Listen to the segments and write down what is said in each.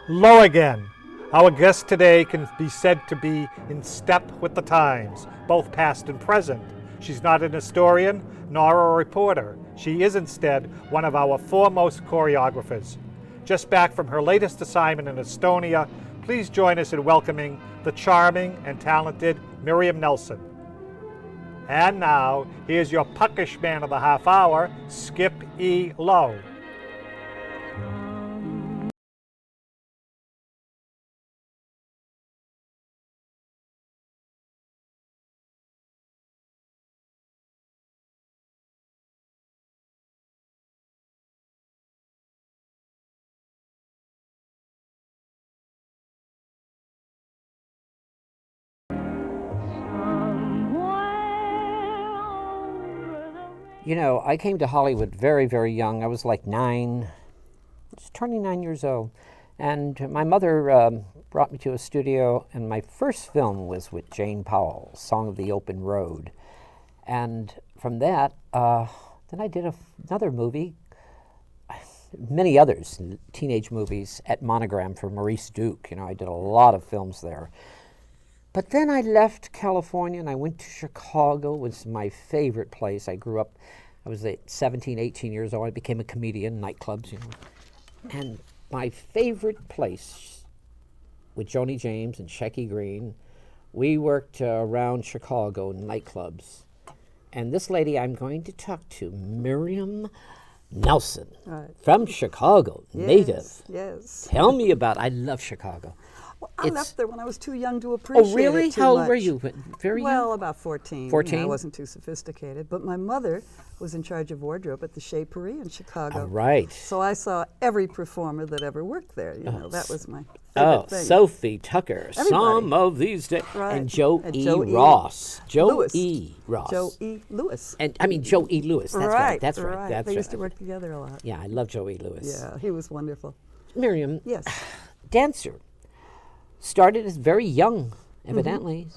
Lowe again. Our guest today can be said to be in step with the times, both past and present. She's not an historian nor a reporter. She is instead one of our foremost choreographers. Just back from her latest assignment in Estonia, please join us in welcoming the charming and talented Miriam Nelson. And now, here's your puckish man of the half hour, Skip E. Lowe. You know, I came to Hollywood very, very young. I was like 9, just turning 9 years old. And my mother brought me to a studio, and my first film was with Jane Powell, Song of the Open Road. And from that, then I did another movie, many others, teenage movies at Monogram for Maurice Duke. You know, I did a lot of films there. But then I left California and I went to Chicago. It was my favorite place. I grew up, I was 17, 18 years old. I became a comedian, nightclubs, you know. And my favorite place with Joni James and Shecky Green, we worked around Chicago nightclubs. And this lady I'm going to talk to, Miriam Nelson, from Chicago, native. Yes. Tell me about it. I love Chicago. Well, I left there when I was too young to appreciate it. Oh, really? Too How old much. were you? Very young? Well, about 14. 14? I wasn't too sophisticated. But my mother was in charge of wardrobe at the Chez Paris in Chicago. All right. So I saw every performer that ever worked there. You know, that was my favorite thing. Sophie Tucker, Everybody. Some of these days. Right. And Joe And E. Joe E. Ross. Joe Lewis. E. Ross. Joe E. Lewis. And I mean Joe E. Lewis. That's right. That's right. That's They right. used to work together a lot. Yeah, I love Joe E. Lewis. Yeah, he was wonderful. Miriam. Yes. Dancer. Started as very young, evidently,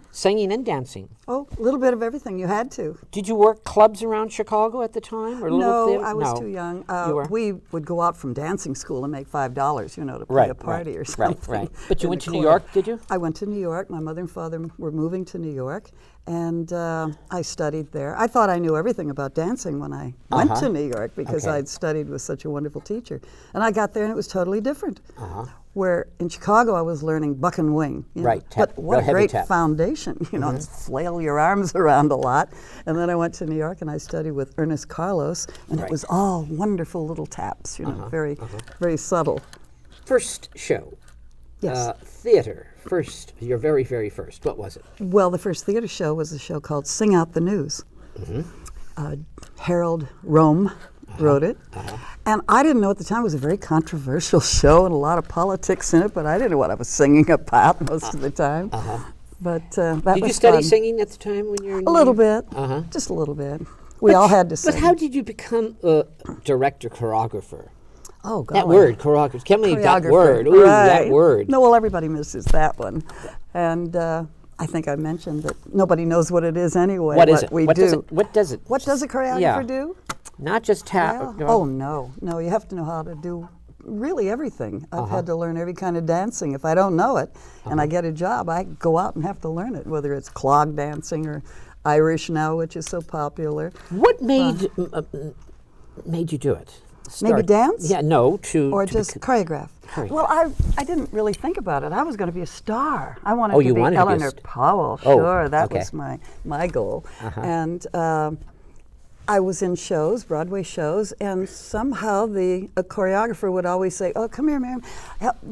singing and dancing. Oh, a little bit of everything. You had to. Did you work clubs around Chicago at the time? Or little No, theater? I was No. too young. You were? We would go out from dancing school and make $5, you know, to play a party or something. Right. But you in went the to New corner. York, did you? I went to New York. My mother and father were moving to New York, and I studied there. I thought I knew everything about dancing when I went to New York because Okay. I'd studied with such a wonderful teacher. And I got there and it was totally different. Where in Chicago I was learning buck and wing. You know. Right, tap, But what real a heavy great tap. foundation, you know, flail your arms around a lot. And then I went to New York and I studied with Ernest Carlos, and it was all wonderful little taps, you know, very subtle. First show. Yes. Theater. First, your very, very first. What was it? Well, the first theater show was a show called Sing Out the News. Harold Rome wrote it. And I didn't know at the time it was a very controversial show and a lot of politics in it, but I didn't know what I was singing about most of the time. But that was Did you study fun. singing at the time when you were in A little New York? bit, just a little bit. We all had to sing. But how did you become a director, choreographer? Oh, God. That word, choreographer. Tell me that Choreographer. word. Ooh, that Right. word. No, well, everybody misses that one. And I think I mentioned that nobody knows what it is anyway. What is it? We What do. does it? What does it? What does a choreographer Yeah. do? Not just tap. Well, oh, no. No, you have to know how to do really everything. I've had to learn every kind of dancing. If I don't know it and I get a job, I go out and have to learn it, whether it's clog dancing or Irish now, which is so popular. What made you do it? Maybe dance? Yeah, no, to Or just choreograph. Choreograph. Well, I didn't really think about it. I was going to be a star. I wanted Oh, to you be wanted to be a Eleanor st- Powell. Oh, Sure, that okay. was my goal. And I was in shows, Broadway shows, and somehow a choreographer would always say, "Oh, come here, Miriam,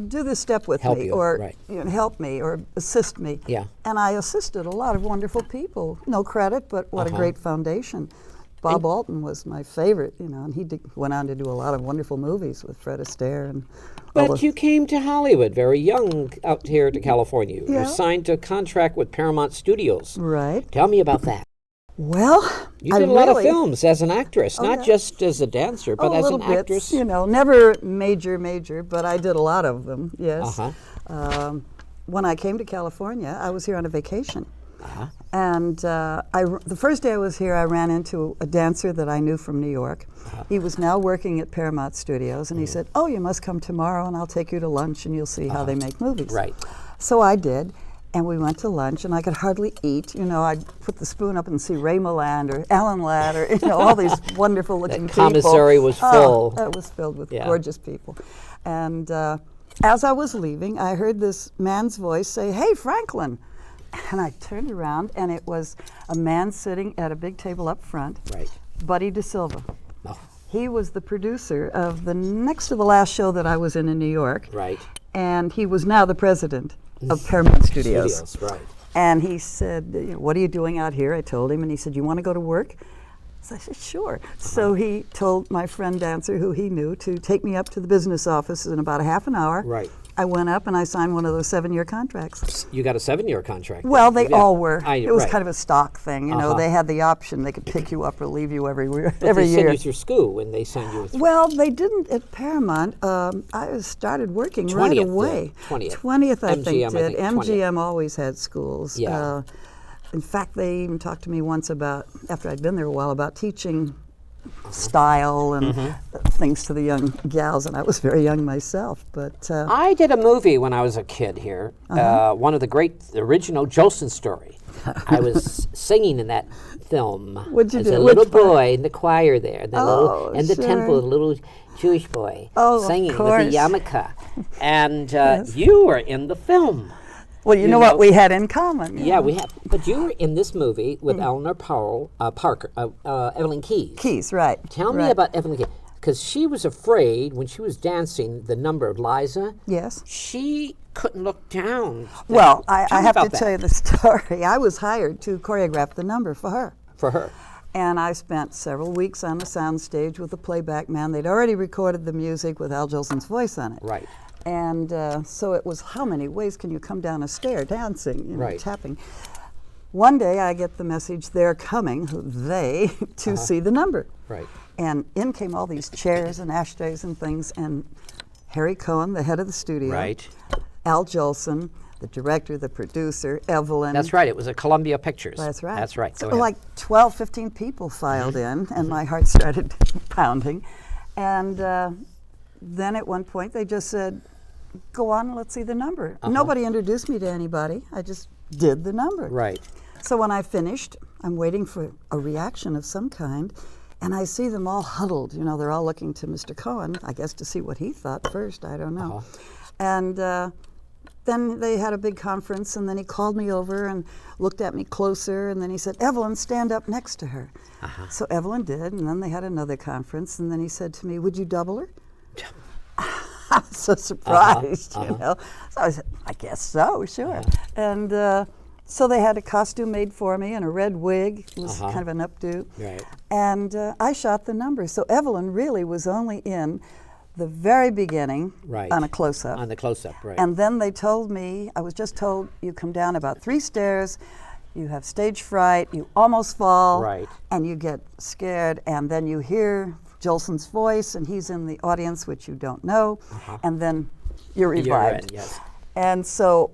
do this step with Help me," you, or right. you know, "Help me," or "Assist me." Yeah. And I assisted a lot of wonderful people. No credit, but what a great foundation. Bob Alton was my favorite, you know, and he went on to do a lot of wonderful movies with Fred Astaire and all But you came to Hollywood very young out here to California. You Yeah. were signed to a contract with Paramount Studios. Right. Tell me about that. Well, You I did a lot of really- films as an actress, not yeah. just as a dancer, but Oh, as little an bits, actress. you know, never major, but I did a lot of them, yes. Uh-huh. When I came to California, I was here on a vacation. And the first day I was here, I ran into a dancer that I knew from New York. He was now working at Paramount Studios, and he said, "Oh, you must come tomorrow, and I'll take you to lunch, and you'll see how they make movies." Right. So I did, and we went to lunch, and I could hardly eat. You know, I'd put the spoon up and see Ray Milland or Alan Ladd or, you know, all these wonderful-looking people. The commissary was full. Oh, it was filled with gorgeous people. And as I was leaving, I heard this man's voice say, "Hey, Franklin." And I turned around, and it was a man sitting at a big table up front, Right. Buddy DeSilva. Oh. He was the producer of the next to the last show that I was in New York. Right. And he was now the president of Paramount Studios. Right. And he said, "What are you doing out here?" I told him, and he said, "You want to go to work?" So I said, "Sure." So he told my friend dancer, who he knew, to take me up to the business office in about a half an hour. Right. I went up and I signed one of those 7-year contracts. You got a 7-year contract. Well, they all were. It was right. kind of a stock thing, you know. They had the option; they could pick you up or leave you every But every they year. send you through school when they send you. Well, they didn't at Paramount. I started working 20th, right away. 20th. 20th, I MGM, think, did. 20th. MGM always had schools. Yeah. In fact, they even talked to me once about, after I'd been there a while, about teaching style and things to the young gals, and I was very young myself. But I did a movie when I was a kid here, one of the original Jolson story. I was singing in that film. What'd you as do? a little Which part? boy in the choir there, the little in the sure. temple, the little Jewish boy singing with course. the yarmulke, and you were in the film. well, you know what we had in common. Yeah, we have. But you were in this movie with Eleanor Parker, Evelyn Keyes. Keys, right. Tell me about Evelyn Keyes, because she was afraid when she was dancing the number of Liza. Yes. She couldn't look down. Well, I Tell me have to about that. tell you the story. I was hired to choreograph the number for her. For her. And I spent several weeks on the soundstage with the playback man. They'd already recorded the music with Al Jolson's voice on it. Right. And so it was, how many ways can you come down a stair dancing, you know, Right. tapping? One day I get the message, they're coming, they, to see the number. Right. And in came all these chairs and ashtrays and things, and Harry Cohen, the head of the studio, Right. Al Jolson, the director, the producer, Evelyn. That's right. It was a Columbia Pictures. That's right. That's right. So Go ahead. like 12, 15 people filed in, and my heart started pounding. And then at one point they just said, "Go on, let's see the number." Nobody introduced me to anybody. I just did the number. Right. So when I finished, I'm waiting for a reaction of some kind, and I see them all huddled. You know, they're all looking to Mr. Cohen, I guess, to see what he thought first. I don't know. And then they had a big conference, and then he called me over and looked at me closer, and then he said, "Evelyn, stand up next to her." So Evelyn did, and then they had another conference, and then he said to me, "Would you double her?" I was so surprised, you know. So I said, "I guess so, sure." And so they had a costume made for me and a red wig. It was kind of an updo. Right. And I shot the number. So Evelyn really was only in the very beginning Right. on a close-up. On the close-up, right. And then they told me, I was just told, you come down about 3 stairs, you have stage fright, you almost fall, Right. and you get scared, and then you hear Jolson's voice, and he's in the audience, which you don't know, and then you're revived. You're in, yes. And so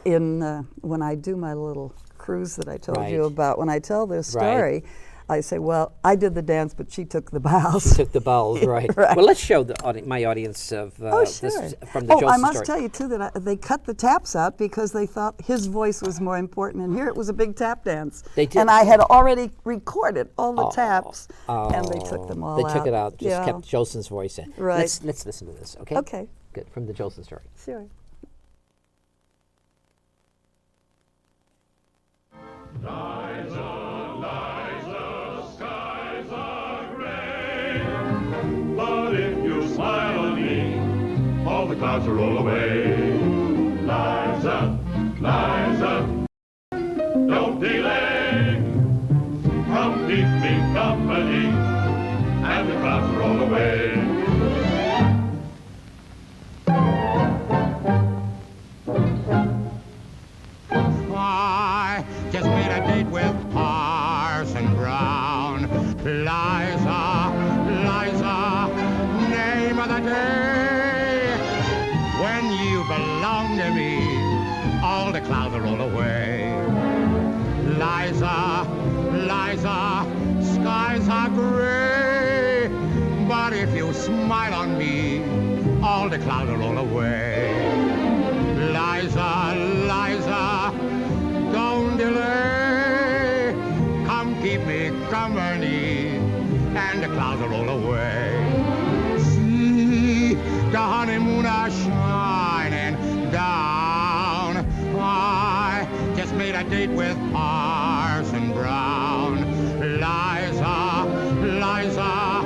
when I do my little cruise that I told you Right. about, when I tell this Right. story, I say, well, I did the dance, but she took the bows. She took the balls, right. Right. Well, let's show my audience of Oh, sure. this from the Jolson I must story. tell you, too, that they cut the taps out because they thought his voice was more important. And here it was a big tap dance. They did. And I had already recorded all the taps, and they took them all They out. took it out, just Yeah. kept Jolson's voice in. Right. Let's listen to this, okay? Okay. Good, from the Jolson story. Sure. But if you smile on me, all the clouds will roll away. Liza, Liza, don't delay. Come keep me company, and the clouds will roll away. I just made a date with Parson Brown. Liza, Liza, name of the day. When you belong Liza, skies are gray, but if you smile on me, all the clouds will roll away. Liza, Liza, don't delay, come keep me company, and the clouds will roll away. See the honeymoon are shining down. I just made a date with Parson Brown. Liza, Liza,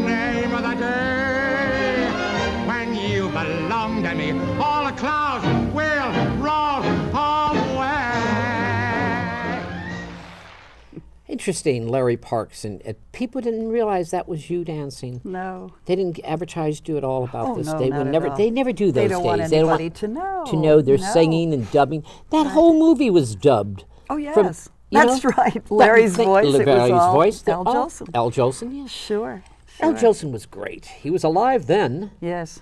name of the day. When you belong to me, all the clouds will roll away. Interesting, Larry Parks, and people didn't realize that was you dancing. No. They didn't advertise, do it all about Oh, this. no, They not would at never. all. They never do those They don't want days. anybody to know. To know they're No. singing and dubbing. That whole movie was dubbed. Oh, yes. From, you That's know, right. that Larry's thing- voice, it was Larry's all voice. Al Jolson. Al Jolson, yes. Sure. Al sure. Jolson was great. He was alive then. Yes.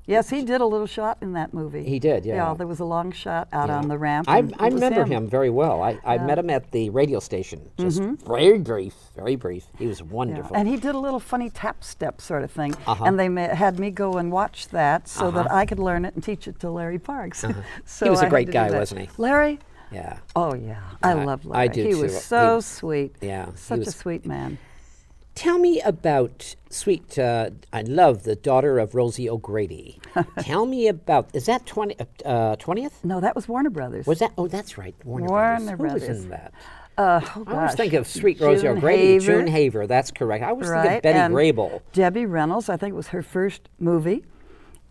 Yes, he did a little shot in that movie. He did, yeah. Yeah, there was a long shot out on the ramp. I and it was remember him very well. I met him at the radio station. Just very brief, very brief. He was Yeah. wonderful. And he did a little funny tap step sort of thing. And they had me go and watch that so that I could learn it and teach it to Larry Parks. So He was I a had great to do guy, that. wasn't he? Larry? Yeah. Oh, yeah. I love Larry. I do, he too. was so He- sweet. yeah, he Such a was- sweet man. Tell me about sweet, I love the daughter of Rosie O'Grady. Tell me about, is that 20th? No, that was Warner Brothers. Was that, oh, that's right, Warner Warner Brothers. Who was Brothers. in that? Oh, I always gosh. think of Sweet Rosie June O'Grady, Haver. June Haver, that's correct. I always think Right, of Betty and Grable. Debbie Reynolds, I think it was her first movie.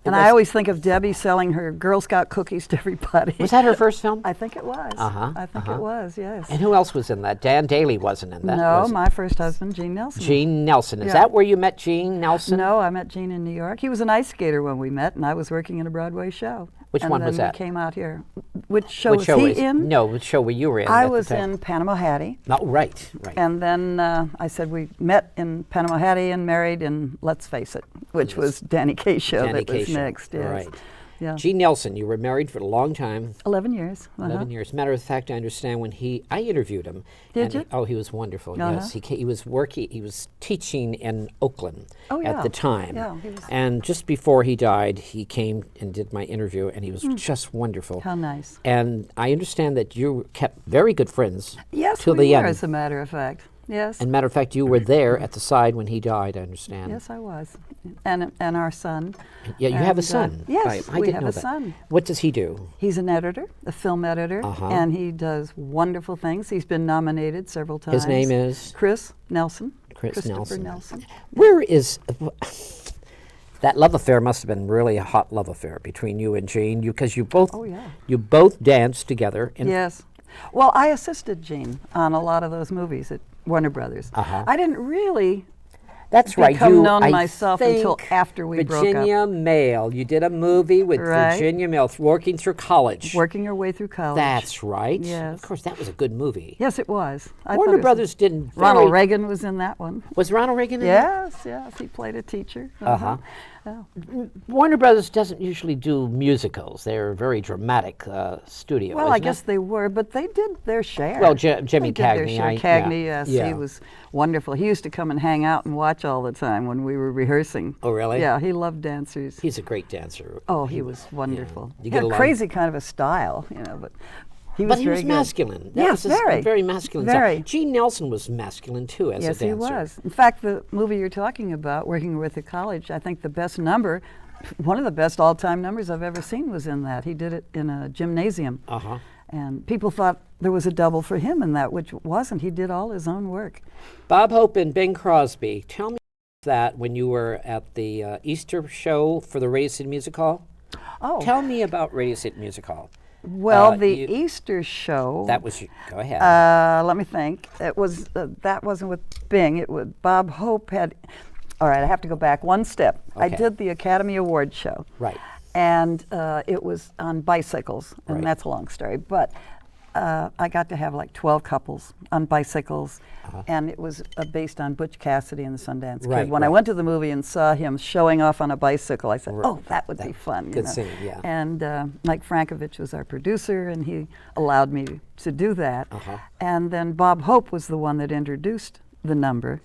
And was- I always think of Debbie selling her Girl Scout cookies to everybody. Was that her first film? I think it was. Uh-huh, I think it was, yes. And who else was in that? Dan Daly wasn't in that. No, was my first husband, Gene Nelson. Gene Nelson. Is Yeah. that where you met Gene Nelson? No, I met Gene in New York. He was an ice skater when we met, and I was working in a Broadway show. Which and one then was that? We came out here. Which show Which was show he is in? No, which show were you were in? I at the was time? in Panama Hattie. No, right, right. And then I said we met in Panama Hattie and married in Let's Face It, which was Danny Kaye's show Danny that was Kaye show, next. Yes. right. Yeah. Gene Nelson, you were married for a long time. 11 years. 11 years. Matter of fact, I understand when I interviewed him. Did and you? Oh, he was wonderful. Uh-huh. Yes, he was working. He was teaching in Oakland Oh, at yeah. the time. Yeah, he was- And just before he died, he came and did my interview, and he was just wonderful. How nice. And I understand that you kept very good friends Yes, till we the were, end. as a matter of fact. Yes. And matter of fact, you were there at the side when he died. I understand. Yes, I was. And our son. Yeah, you have a And, son. yes, I we didn't have know a that. son. What does he do? He's an editor, a film editor, Uh-huh. and he does wonderful things. He's been nominated several times. His name is? Chris Nelson. Chris Christopher Nelson. Where is that love affair? Must have been really a hot love affair between you and Gene, because you both Oh, yeah. you both danced together. In Yes. Well, I assisted Gene on a lot of those movies at Warner Brothers. Uh-huh. I didn't really That's right. become You known I myself until think after we broke up. Virginia Mail. You did a movie with Right. Virginia Mail, working through college. Working our way through college. That's right. Yes. Of course, that was a good movie. Yes, it was. I Warner thought it was- Brothers didn't. Ronald very- Reagan was in that one. Was Ronald Reagan in that? Yes, yes, he played a teacher. Uh-huh. Yeah. Warner Brothers doesn't usually do musicals. They're very dramatic studio. Well, I isn't it? guess they were, but they did their share. Well, Jimmy They did their Cagney, share. Cagney, yes, yeah. he was wonderful. He used to come and hang out and watch all the time when we were rehearsing. Oh, really? Yeah, he loved dancers. He's a great dancer. Oh, he was wonderful. You He get had a along- crazy kind of a style, but he was But he very was good. masculine. That Yes, was his very. very masculine Very. side. Gene Nelson was masculine too as Yes, a dancer. he was. In fact, the movie you're talking about, Working with the College, I think the best number, one of the best all-time numbers I've ever seen was in that. He did it in a gymnasium. Uh-huh. And people thought there was a double for him in that, which wasn't. He did all his own work. Bob Hope and Bing Crosby. Tell me that when you were at the Easter show for the Radio City Music Hall. Oh, Tell me about Radio City Music Hall. well, the you- Easter show. That was you. Go ahead. Let me think. It was that wasn't with Bing. It was Bob Hope had. All right, I have to go back one step. I Okay. did the Academy Award show. Right. And it was on bicycles, and Right. that's a long story. But I got to have like 12 couples on bicycles, and it was based on Butch Cassidy and the Sundance Kid. Right, When I right. went to the movie and saw him showing off on a bicycle, I said, "Oh, that would be fun." good scene, yeah. And Mike Frankovich was our producer, and he allowed me to do that. And then Bob Hope was the one that introduced the number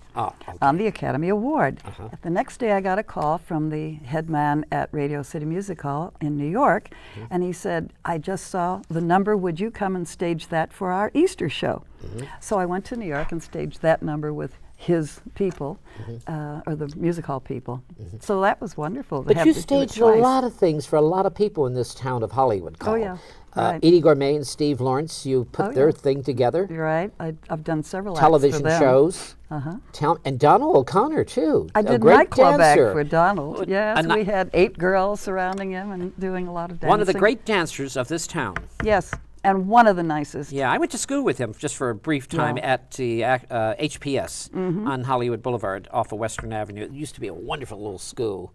on the Academy Award. The next day I got a call from the head man at Radio City Music Hall in New York, and he said, "I just saw the number, would you come and stage that for our Easter show?" So I went to New York and staged that number with his people, or the music hall people. So that was wonderful. But you staged a lot of things for a lot of people in this town of Hollywood. Oh, yeah. Right. Edie Gourmet and Steve Lawrence, you put their thing together. You're right. I've done several Television acts for them. shows. And Donald O'Connor, too. I a did great nightclub act dancer. for Donald. Yes, And we had 8 girls surrounding him and doing a lot of dancing. One of the great dancers of this town. Yes, and one of the nicest. Yeah, I went to school with him just for a brief time at the HPS on Hollywood Boulevard off of Western Avenue. It used to be a wonderful little school.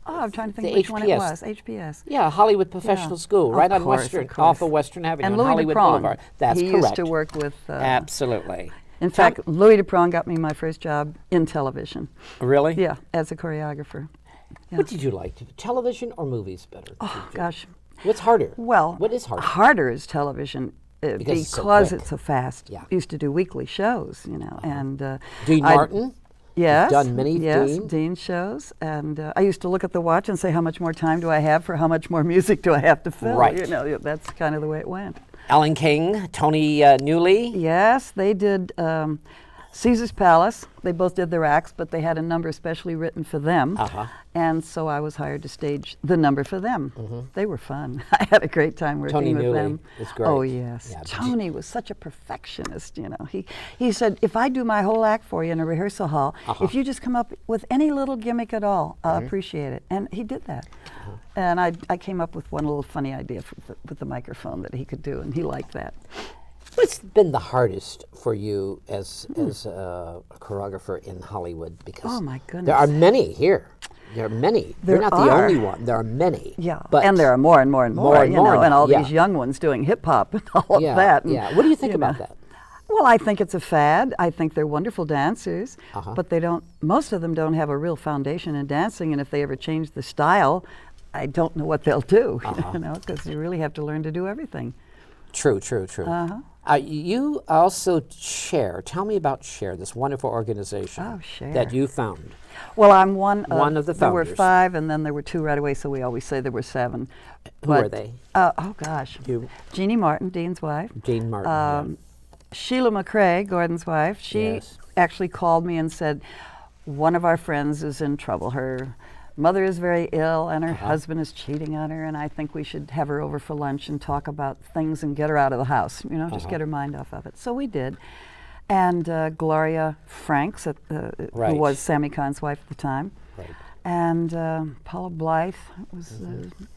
Oh, I'm trying to think The which one it HPS. was. HPS. Yeah, Hollywood Professional School, Of right on course, Western, of off course. of Western Avenue And on Louis Hollywood Duprong. Boulevard. That's he correct. used to work with. Absolutely. In fact, Louis Duprong got me my first job in television. Really? Yeah, as a choreographer. What did you like? Television or movies better? Oh gosh. What's harder? Well, what is harder? Harder is television. Because it's so because quick. it's so fast. Yeah. Used to do weekly shows, you know, and Dean I- Martin? Yes. done many yes, Dean? Dean shows, and I used to look at the watch and say, how much more time do I have for how much more music do I have to fill? Right. You know, that's kind of the way it went. Alan King, Tony Newley. Yes, they did Caesar's Palace. They both did their acts, but they had a number specially written for them. And so I was hired to stage the number for them. They were fun. I had a great time working Tony with Newley them. is great. Oh, yes. Yeah, but Tony was such a perfectionist, you know. He said, if I do my whole act for you in a rehearsal hall, if you just come up with any little gimmick at all, I'll appreciate it. And he did that. And I came up with one little funny idea with the microphone that he could do, and he liked that. What's been the hardest for you as a choreographer in Hollywood? Because Oh, my goodness. there are many here. There are many. There You're not are. the only one. There are many. Yeah, But and there are more and more and more, and you more know, and all yeah. these young ones doing hip hop and all of yeah, that. And, yeah. What do you think know. about that? Well, I think it's a fad. I think they're wonderful dancers, but they don't. Most of them don't have a real foundation in dancing, and if they ever change the style, I don't know what they'll do. You know, because you really have to learn to do everything. True. You also Share. Tell me about Share, this wonderful organization that Share. you found. Well, I'm one of the There were founders. 5, and then there were 2 right away, so we always say there were 7. Who are they? Oh gosh, You- Jeannie Martin, Dean's wife. Dean Martin. yeah. Sheila McRae, Gordon's wife, she Yes. actually called me and said, one of our friends is in trouble. Her mother is very ill and her husband is cheating on her, and I think we should have her over for lunch and talk about things and get her out of the house, you know, just get her mind off of it. So we did. And Gloria Franks, Right. who was Sammy Kahn's wife at the time. Right. And Paula Blythe, was,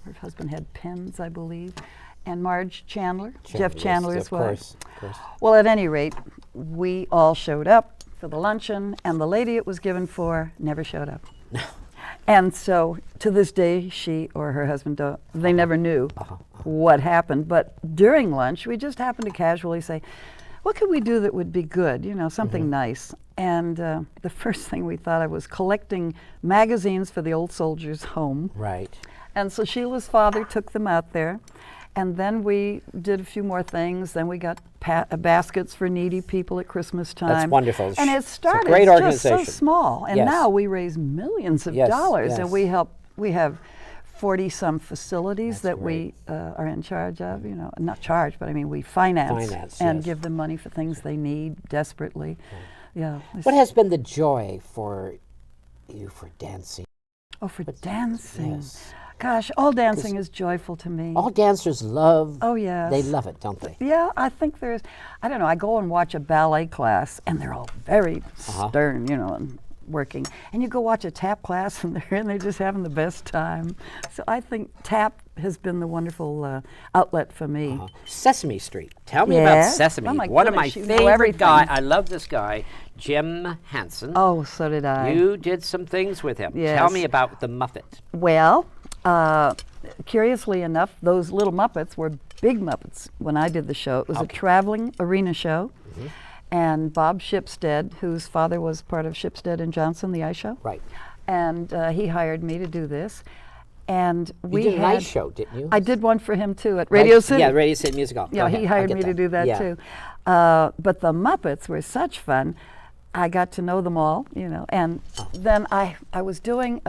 her husband had pins, I believe. And Marge Chandler, Jeff Chandler as well. Of course. Well, at any rate, we all showed up for the luncheon, and the lady it was given for never showed up. And so, to this day, she or her husband they never knew what happened. But during lunch, we just happened to casually say, what could we do that would be good, you know, something nice? And the first thing we thought of was collecting magazines for the old soldiers' home. Right. And so Sheila's father took them out there. And then we did a few more things. Then we got baskets for needy people at Christmas time. That's wonderful. And it It's a started great just organization. so small. And Yes. now we raise millions of Yes, dollars. yes. And we have 40-some facilities that we are in charge of. You know, not charge, but I mean we finance and yes. give them money for things they need desperately. Yeah. What has been the joy for you for dancing? Oh, for dancing. Yes. Gosh, all dancing is joyful to me. All dancers love. Oh, yes. They love it, don't they? Yeah, I think I don't know, I go and watch a ballet class and they're all very stern, you know, and working. And you go watch a tap class and they're just having the best time. So I think tap has been the wonderful outlet for me. Sesame Street. Tell me about Yes? Sesame. Oh, my One of my goodness, you know favorite everything. guy. I love this guy, Jim Henson. Oh, so did I. You did some things with him. Yes. Tell me about the Muppet. Well, curiously enough, those little Muppets were big Muppets when I did the show. It was a traveling arena show. And Bob Shipstead, whose father was part of Shipstead and Johnson, the ice show. Right. And he hired me to do this. And we You did an had ice show, didn't you? I did one for him too at Radio City. Yeah, Radio City Music Hall. Yeah, Go he ahead. I hired get me to do that Yeah. too. But the Muppets were such fun. I got to know them all, you know. And then I was doing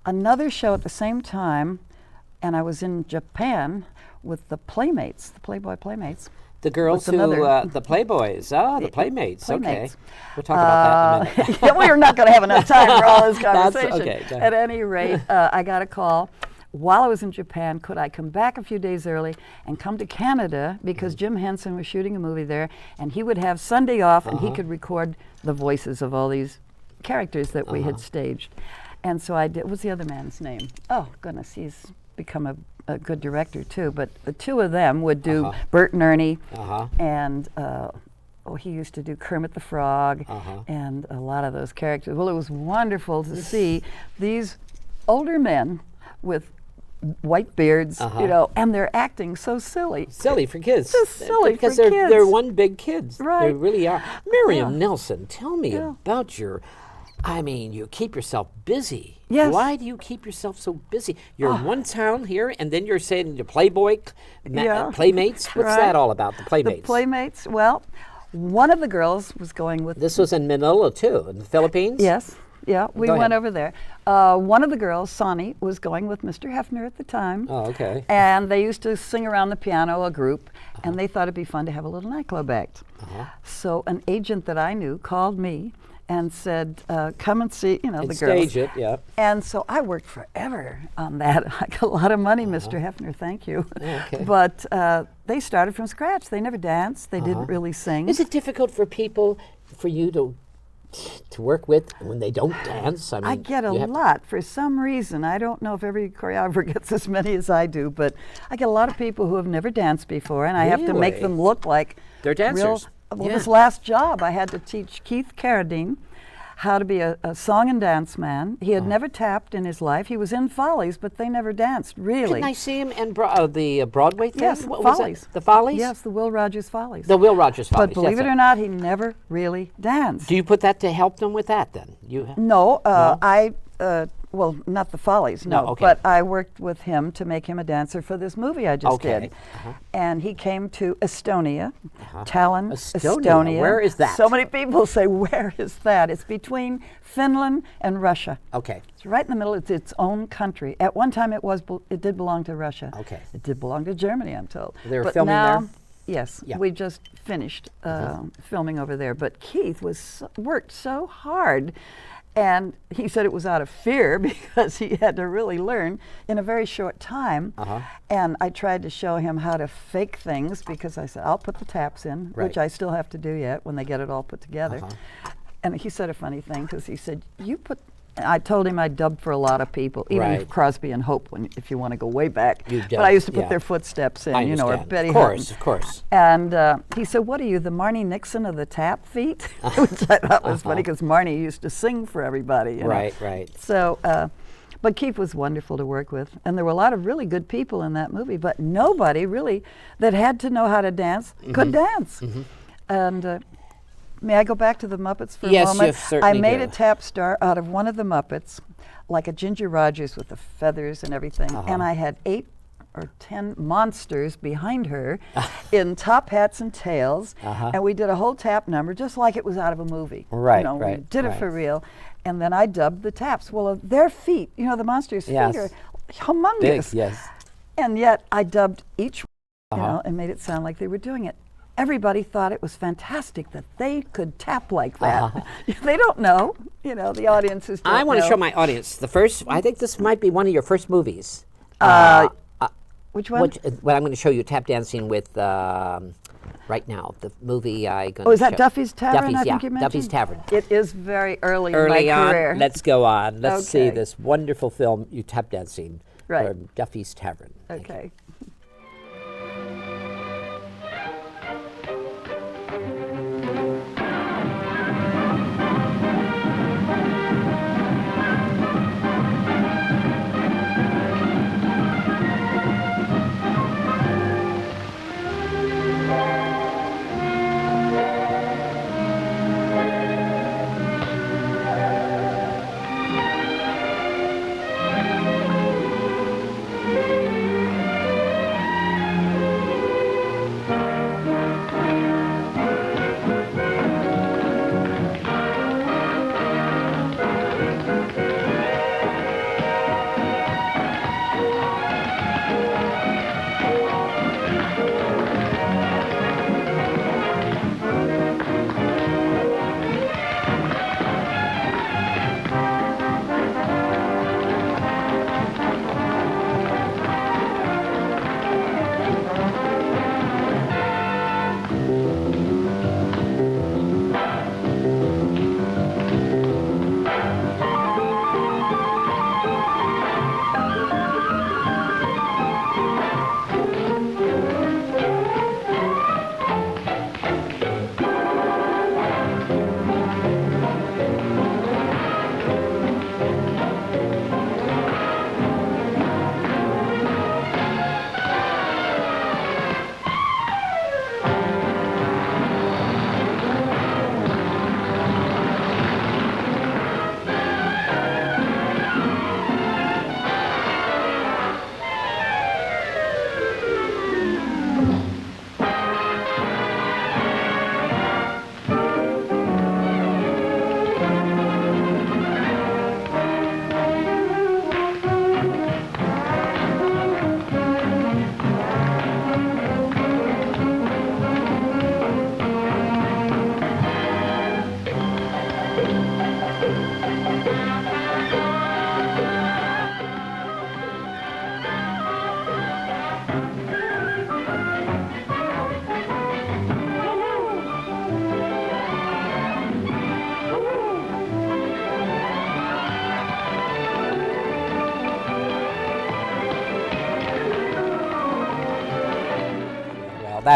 another show at the same time, and I was in Japan with the Playmates, the Playboy Playmates. The girls With who, another- the Playboys. Oh, the Playmates. Playmates. Okay. We'll talk about that in a minute. Yeah, we are not going to have enough time for all this That's conversation. okay, go ahead. At any rate, I got a call while I was in Japan. Could I come back a few days early and come to Canada because Jim Henson was shooting a movie there, and he would have Sunday off, and he could record the voices of all these characters that we had staged. And so I did. What's the other man's name? Oh goodness, he's become a good director too. But the two of them would do Bert and Ernie, and he used to do Kermit the Frog, and a lot of those characters. Well, it was wonderful to see these older men with white beards, you know, and they're acting so silly. Silly for kids. Just silly because for they're kids. one big kids. They Right. really are. Miriam Yeah. Nelson, tell me Yeah. about your. I mean, you keep yourself busy. Yes. Why do you keep yourself so busy? You're in one town here, and then you're saying to Playboy, Yeah. Playmates. What's Right. that all about? The Playmates. The Playmates. Well, one of the girls was going with. This was in Manila too, in the Philippines. Yes. Yeah, we Go went ahead. over there. One of the girls, Sonny, was going with Mr. Hefner at the time. Oh, okay. And they used to sing around the piano, a group, and they thought it'd be fun to have a little nightclub act. So an agent that I knew called me and said, come and see, you know, And the girls. stage it, yeah. And so I worked forever on that. I got a lot of money, Mr. Hefner, thank you. Okay. But they started from scratch. They never danced. They didn't really sing. Is it difficult for people, for you to work with when they don't dance? I mean, I get a you have to- lot for some reason. I don't know if every choreographer gets as many as I do, but I get a lot of people who have never danced before, and I have to make Really? them look like They're dancers. Well, Yeah. this last job, I had to teach Keith Carradine how to be a song and dance man. He had never tapped in his life. He was in Follies, but they never danced, really. Didn't I see him in the Broadway thing? Yes, What was Follies. that? The Follies? Yes, the Will Rogers Follies. The Will Rogers Follies. But believe it or not, he never really danced. Do you put that to help them with that then? You No, well, not the Follies, no. okay. But I worked with him to make him a dancer for this movie I just Okay, did. And he came to Estonia, Tallinn, Estonia, where is that? So many people say, where is that? It's between Finland and Russia. Okay. It's right in the middle. It's its own country. At one time, it did belong to Russia. Okay. It did belong to Germany, I'm told. They were but filming now, there? Yes, Yeah. we just finished filming over there. But Keith worked so hard, and he said it was out of fear because he had to really learn in a very short time. And I tried to show him how to fake things because I said, I'll put the taps in, which Right. I still have to do yet when they get it all put together. And he said a funny thing because he said, I told him I dubbed for a lot of people, even Right. Crosby and Hope, if you want to go way back. You But I used to put yeah. their footsteps in, I you know, or understand. Betty Of course, Hutton. of course. And he said, what are you, the Marnie Nixon of the tap feet? Which I thought was funny because Marnie used to sing for everybody. You know? Right, right. So, but Keith was wonderful to work with. And there were a lot of really good people in that movie, but nobody really that had to know how to dance could dance. And may I go back to the Muppets for Yes, a moment? you certainly I made do. a tap star out of one of the Muppets, like a Ginger Rogers with the feathers and everything. And I had 8 or 10 monsters behind her in top hats and tails. And we did a whole tap number just like it was out of a movie. Right, You know, we right, did it right. for real. And then I dubbed the taps. Well, their feet, you know, the monsters' Yes. feet are humongous. Big, yes. And yet I dubbed each one, you know, and made it sound like they were doing it. Everybody thought it was fantastic that they could tap like that. They don't know, you know, the audiences don't I want to know. show my audience the first. I think this might be one of your first movies. Which one? What I'm going to show you tap dancing with right now. The movie I going. Oh, is that Duffy's Tavern? Duffy's, I yeah, think you mentioned? Duffy's Tavern. It is very early in Early my on, career. let's go on. Let's see Okay. this wonderful film, you tap dancing, Right. from Duffy's Tavern. Thank you. Okay.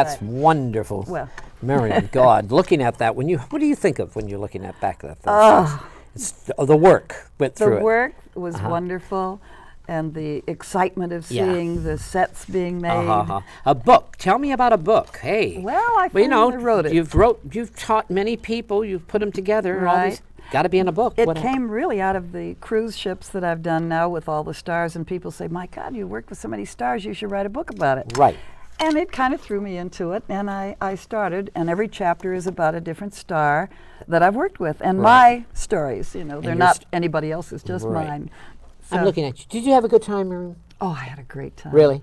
That's wonderful. Well. Miriam, God, looking at that, what do you think of when you're looking at back at that? It's the work went through it. The work was wonderful, and the excitement of seeing the sets being made. A book. Tell me about a book. Hey. Well, I finally wrote it. You've taught many people. You've put them together. Right. Got to be in a book. It came really out of the cruise ships that I've done now with all the stars, and people say, "My God, you worked with so many stars. You should write a book about it." Right. And it kind of threw me into it, and I started, and every chapter is about a different star that I've worked with, and my stories, they're not anybody else's, just mine. So I'm looking at you. Did you have a good time, Miriam? Oh, I had a great time. Really?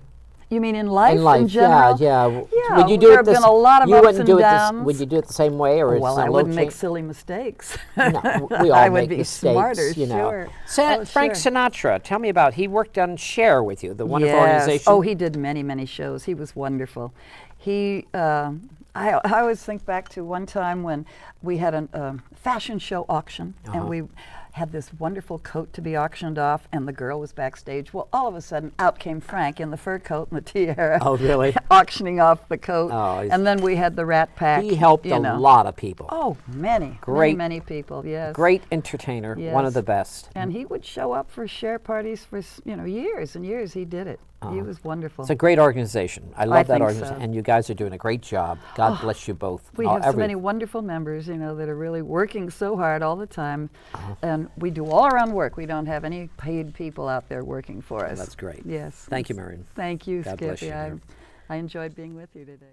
You mean in life? In life, general? yeah. Yeah, Would you do there it have been a lot of ups and downs. Would you do it the same way, or Well, it's a I little wouldn't make change? silly mistakes. No, we all I make would be mistakes, smarter, you know. sure. Frank Sure. Sinatra, tell me about. He worked on Cher with you, the wonderful Yes. organization. Oh, he did many, many shows. He was wonderful. I always think back to one time when we had a fashion show auction, and we had this wonderful coat to be auctioned off, and the girl was backstage. Well, all of a sudden, out came Frank in the fur coat and the tiara. Oh, really? Auctioning off the coat. Oh, and then we had the Rat Pack. He helped a lot of people. Oh, many. Great. Many people, yes. Great entertainer, one of Yes. the best. And he would show up for share parties for years and years. He did it. He was wonderful. It's a great organization. I love that think organization, so. and you guys are doing a great job. God bless you both. We have so many wonderful members, that are really working so hard all the time. And we do all our own work. We don't have any paid people out there working for us. That's great. Yes. Thank you, Miriam. Thank you, God Skippy. bless you, dear. I enjoyed being with you today.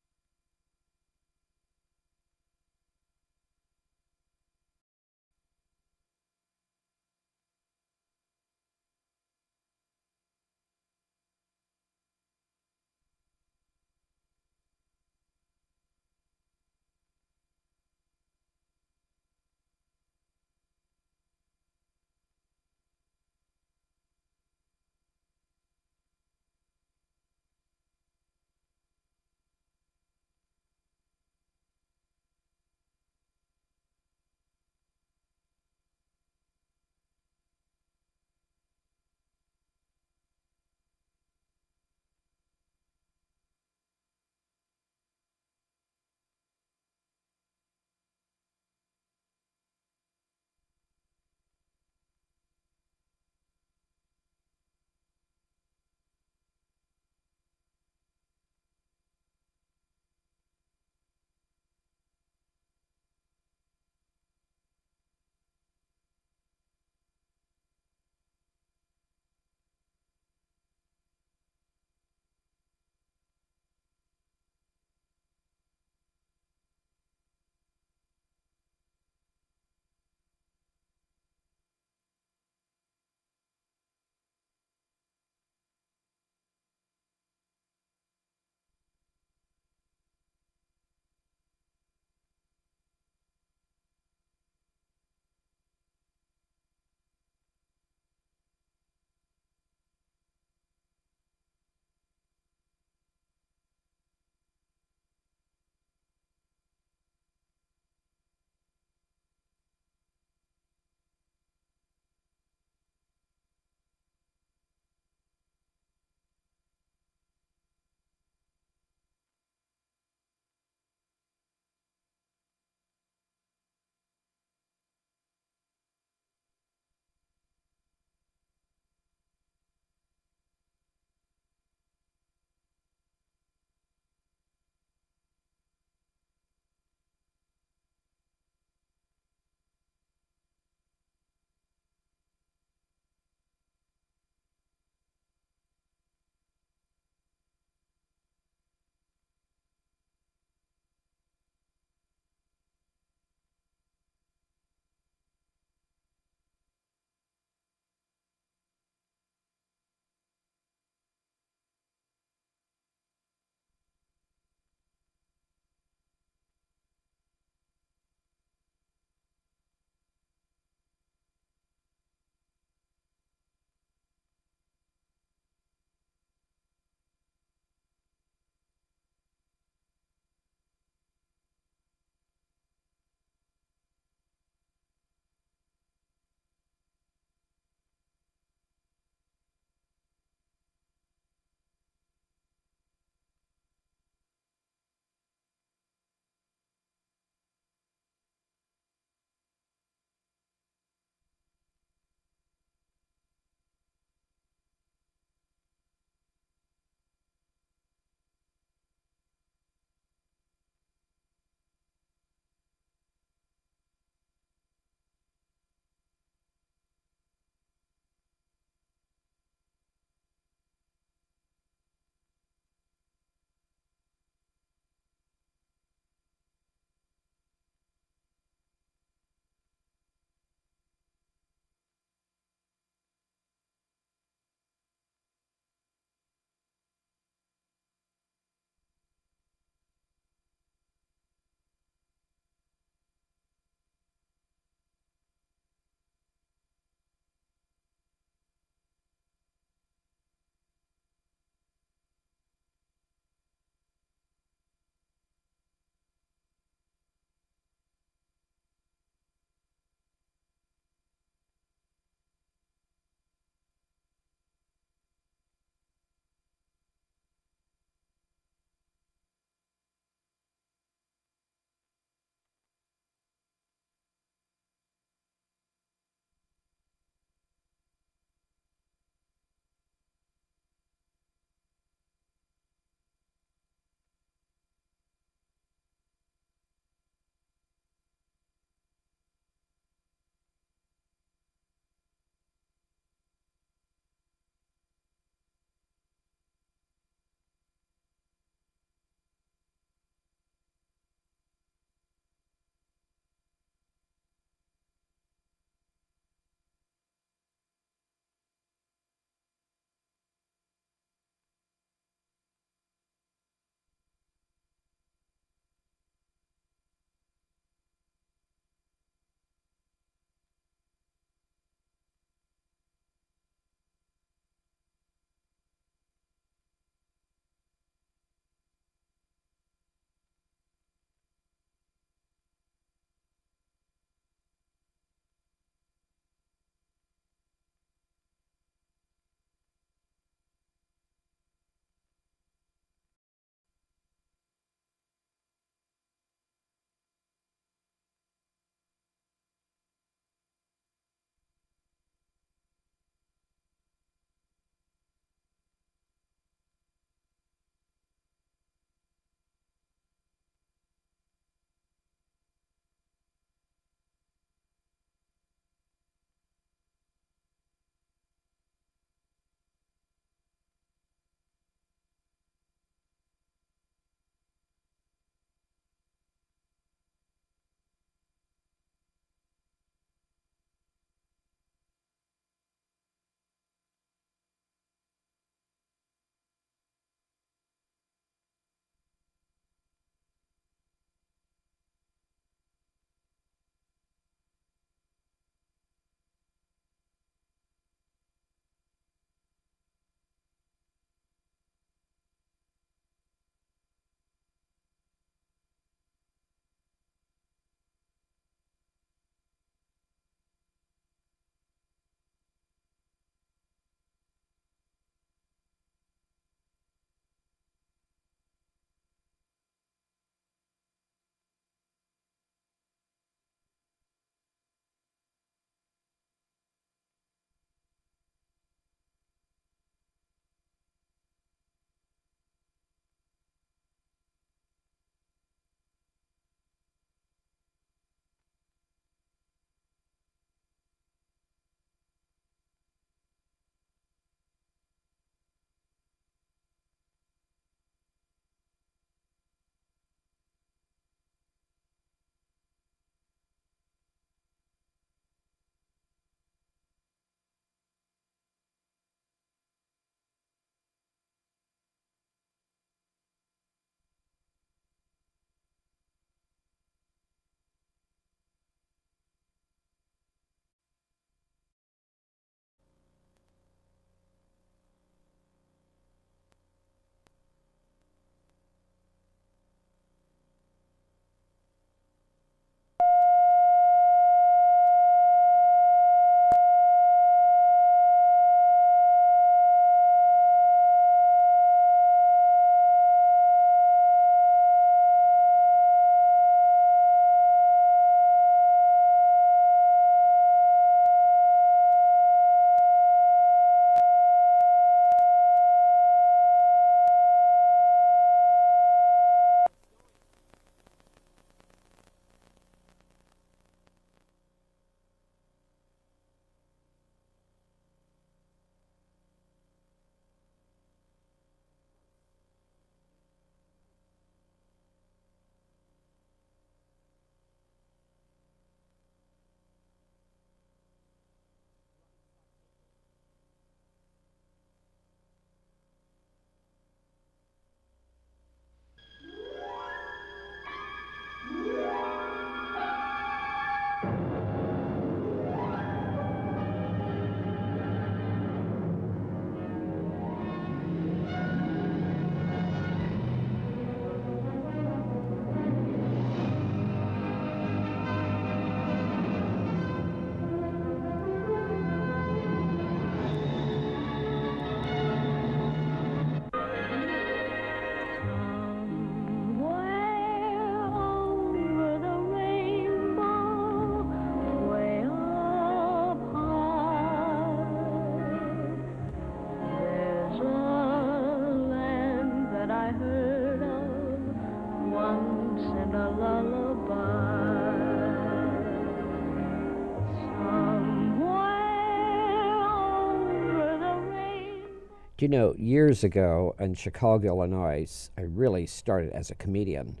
Do you know, years ago in Chicago, Illinois, I really started as a comedian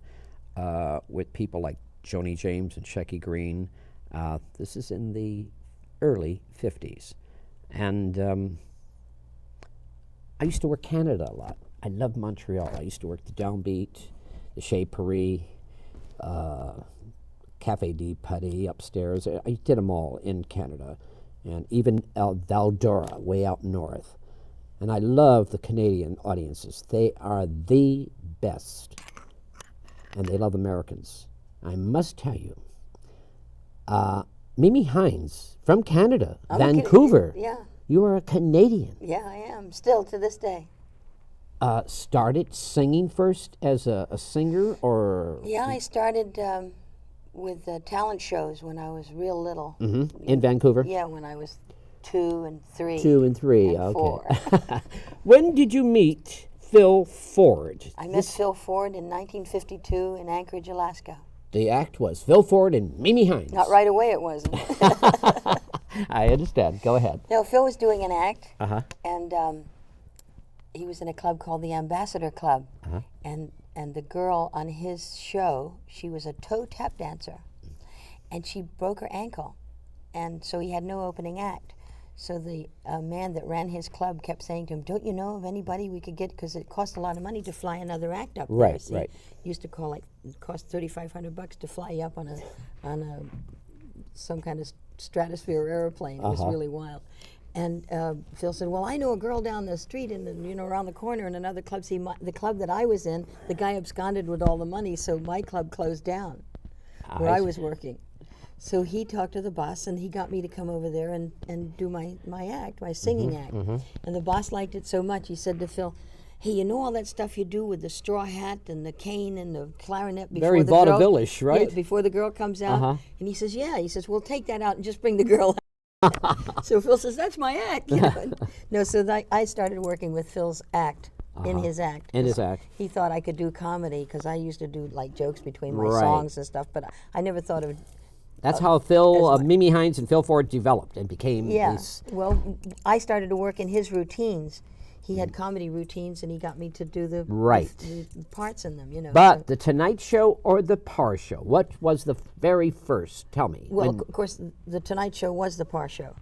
with people like Joni James and Shecky Green. This is in the early 50s. And I used to work Canada a lot. I loved Montreal. I used to work the Downbeat, the Chez Paris, Café de Paris upstairs. I did them all in Canada. And even Val-d'Or, way out north. And I love the Canadian audiences. They are the best. And they love Americans. I must tell you, Mimi Hines from Canada, Vancouver. Yeah. You are a Canadian. Yeah, I am. Still to this day. Started singing first as a singer, or? Yeah, I started with talent shows when I was real little. In Vancouver? Yeah, when I was 2 and 3. 2 and 3, and okay. 4. When did you meet Phil Ford? I met Phil Ford in 1952 in Anchorage, Alaska. The act was Phil Ford and Mimi Hines. Not right away, it wasn't. I understand. Go ahead. No, Phil was doing an act, Uh-huh. and he was in a club called the Ambassador Club. Uh-huh. And the girl on his show, she was a toe tap dancer, and she broke her ankle, and so he had no opening act. So the man that ran his club kept saying to him, "Don't you know of anybody we could get?" Because it cost a lot of money to fly another act up there. Right, See, right. Used to call, like, it cost $3,500 to fly you up on a some kind of stratosphere airplane. It was really wild. And Phil said, "Well, I know a girl down the street and around the corner in another club. See, the club that I was in, the guy absconded with all the money, so my club closed down where I was working." So he talked to the boss, and he got me to come over there and do my act, my singing act. And the boss liked it so much, he said to Phil, "Hey, you know all that stuff you do with the straw hat and the cane and the clarinet before Very the girl, vaudeville-ish, right? Yeah, before the girl comes out?" And he says, "Yeah." He says, "Well, take that out and just bring the girl out." So Phil says, "That's my act." You know? No, so I started working with Phil's act. In his act. In his act. He thought I could do comedy because I used to do like jokes between my Right. songs and stuff, but I never thought of That's how Mimi Hines and Phil Ford developed and became these. Well, I started to work in his routines. He had comedy routines, and he got me to do the parts in them. You know. But so. the Tonight Show or the Parr Show? What was the very first? Tell me. Well, of course, the Tonight Show was the Parr Show.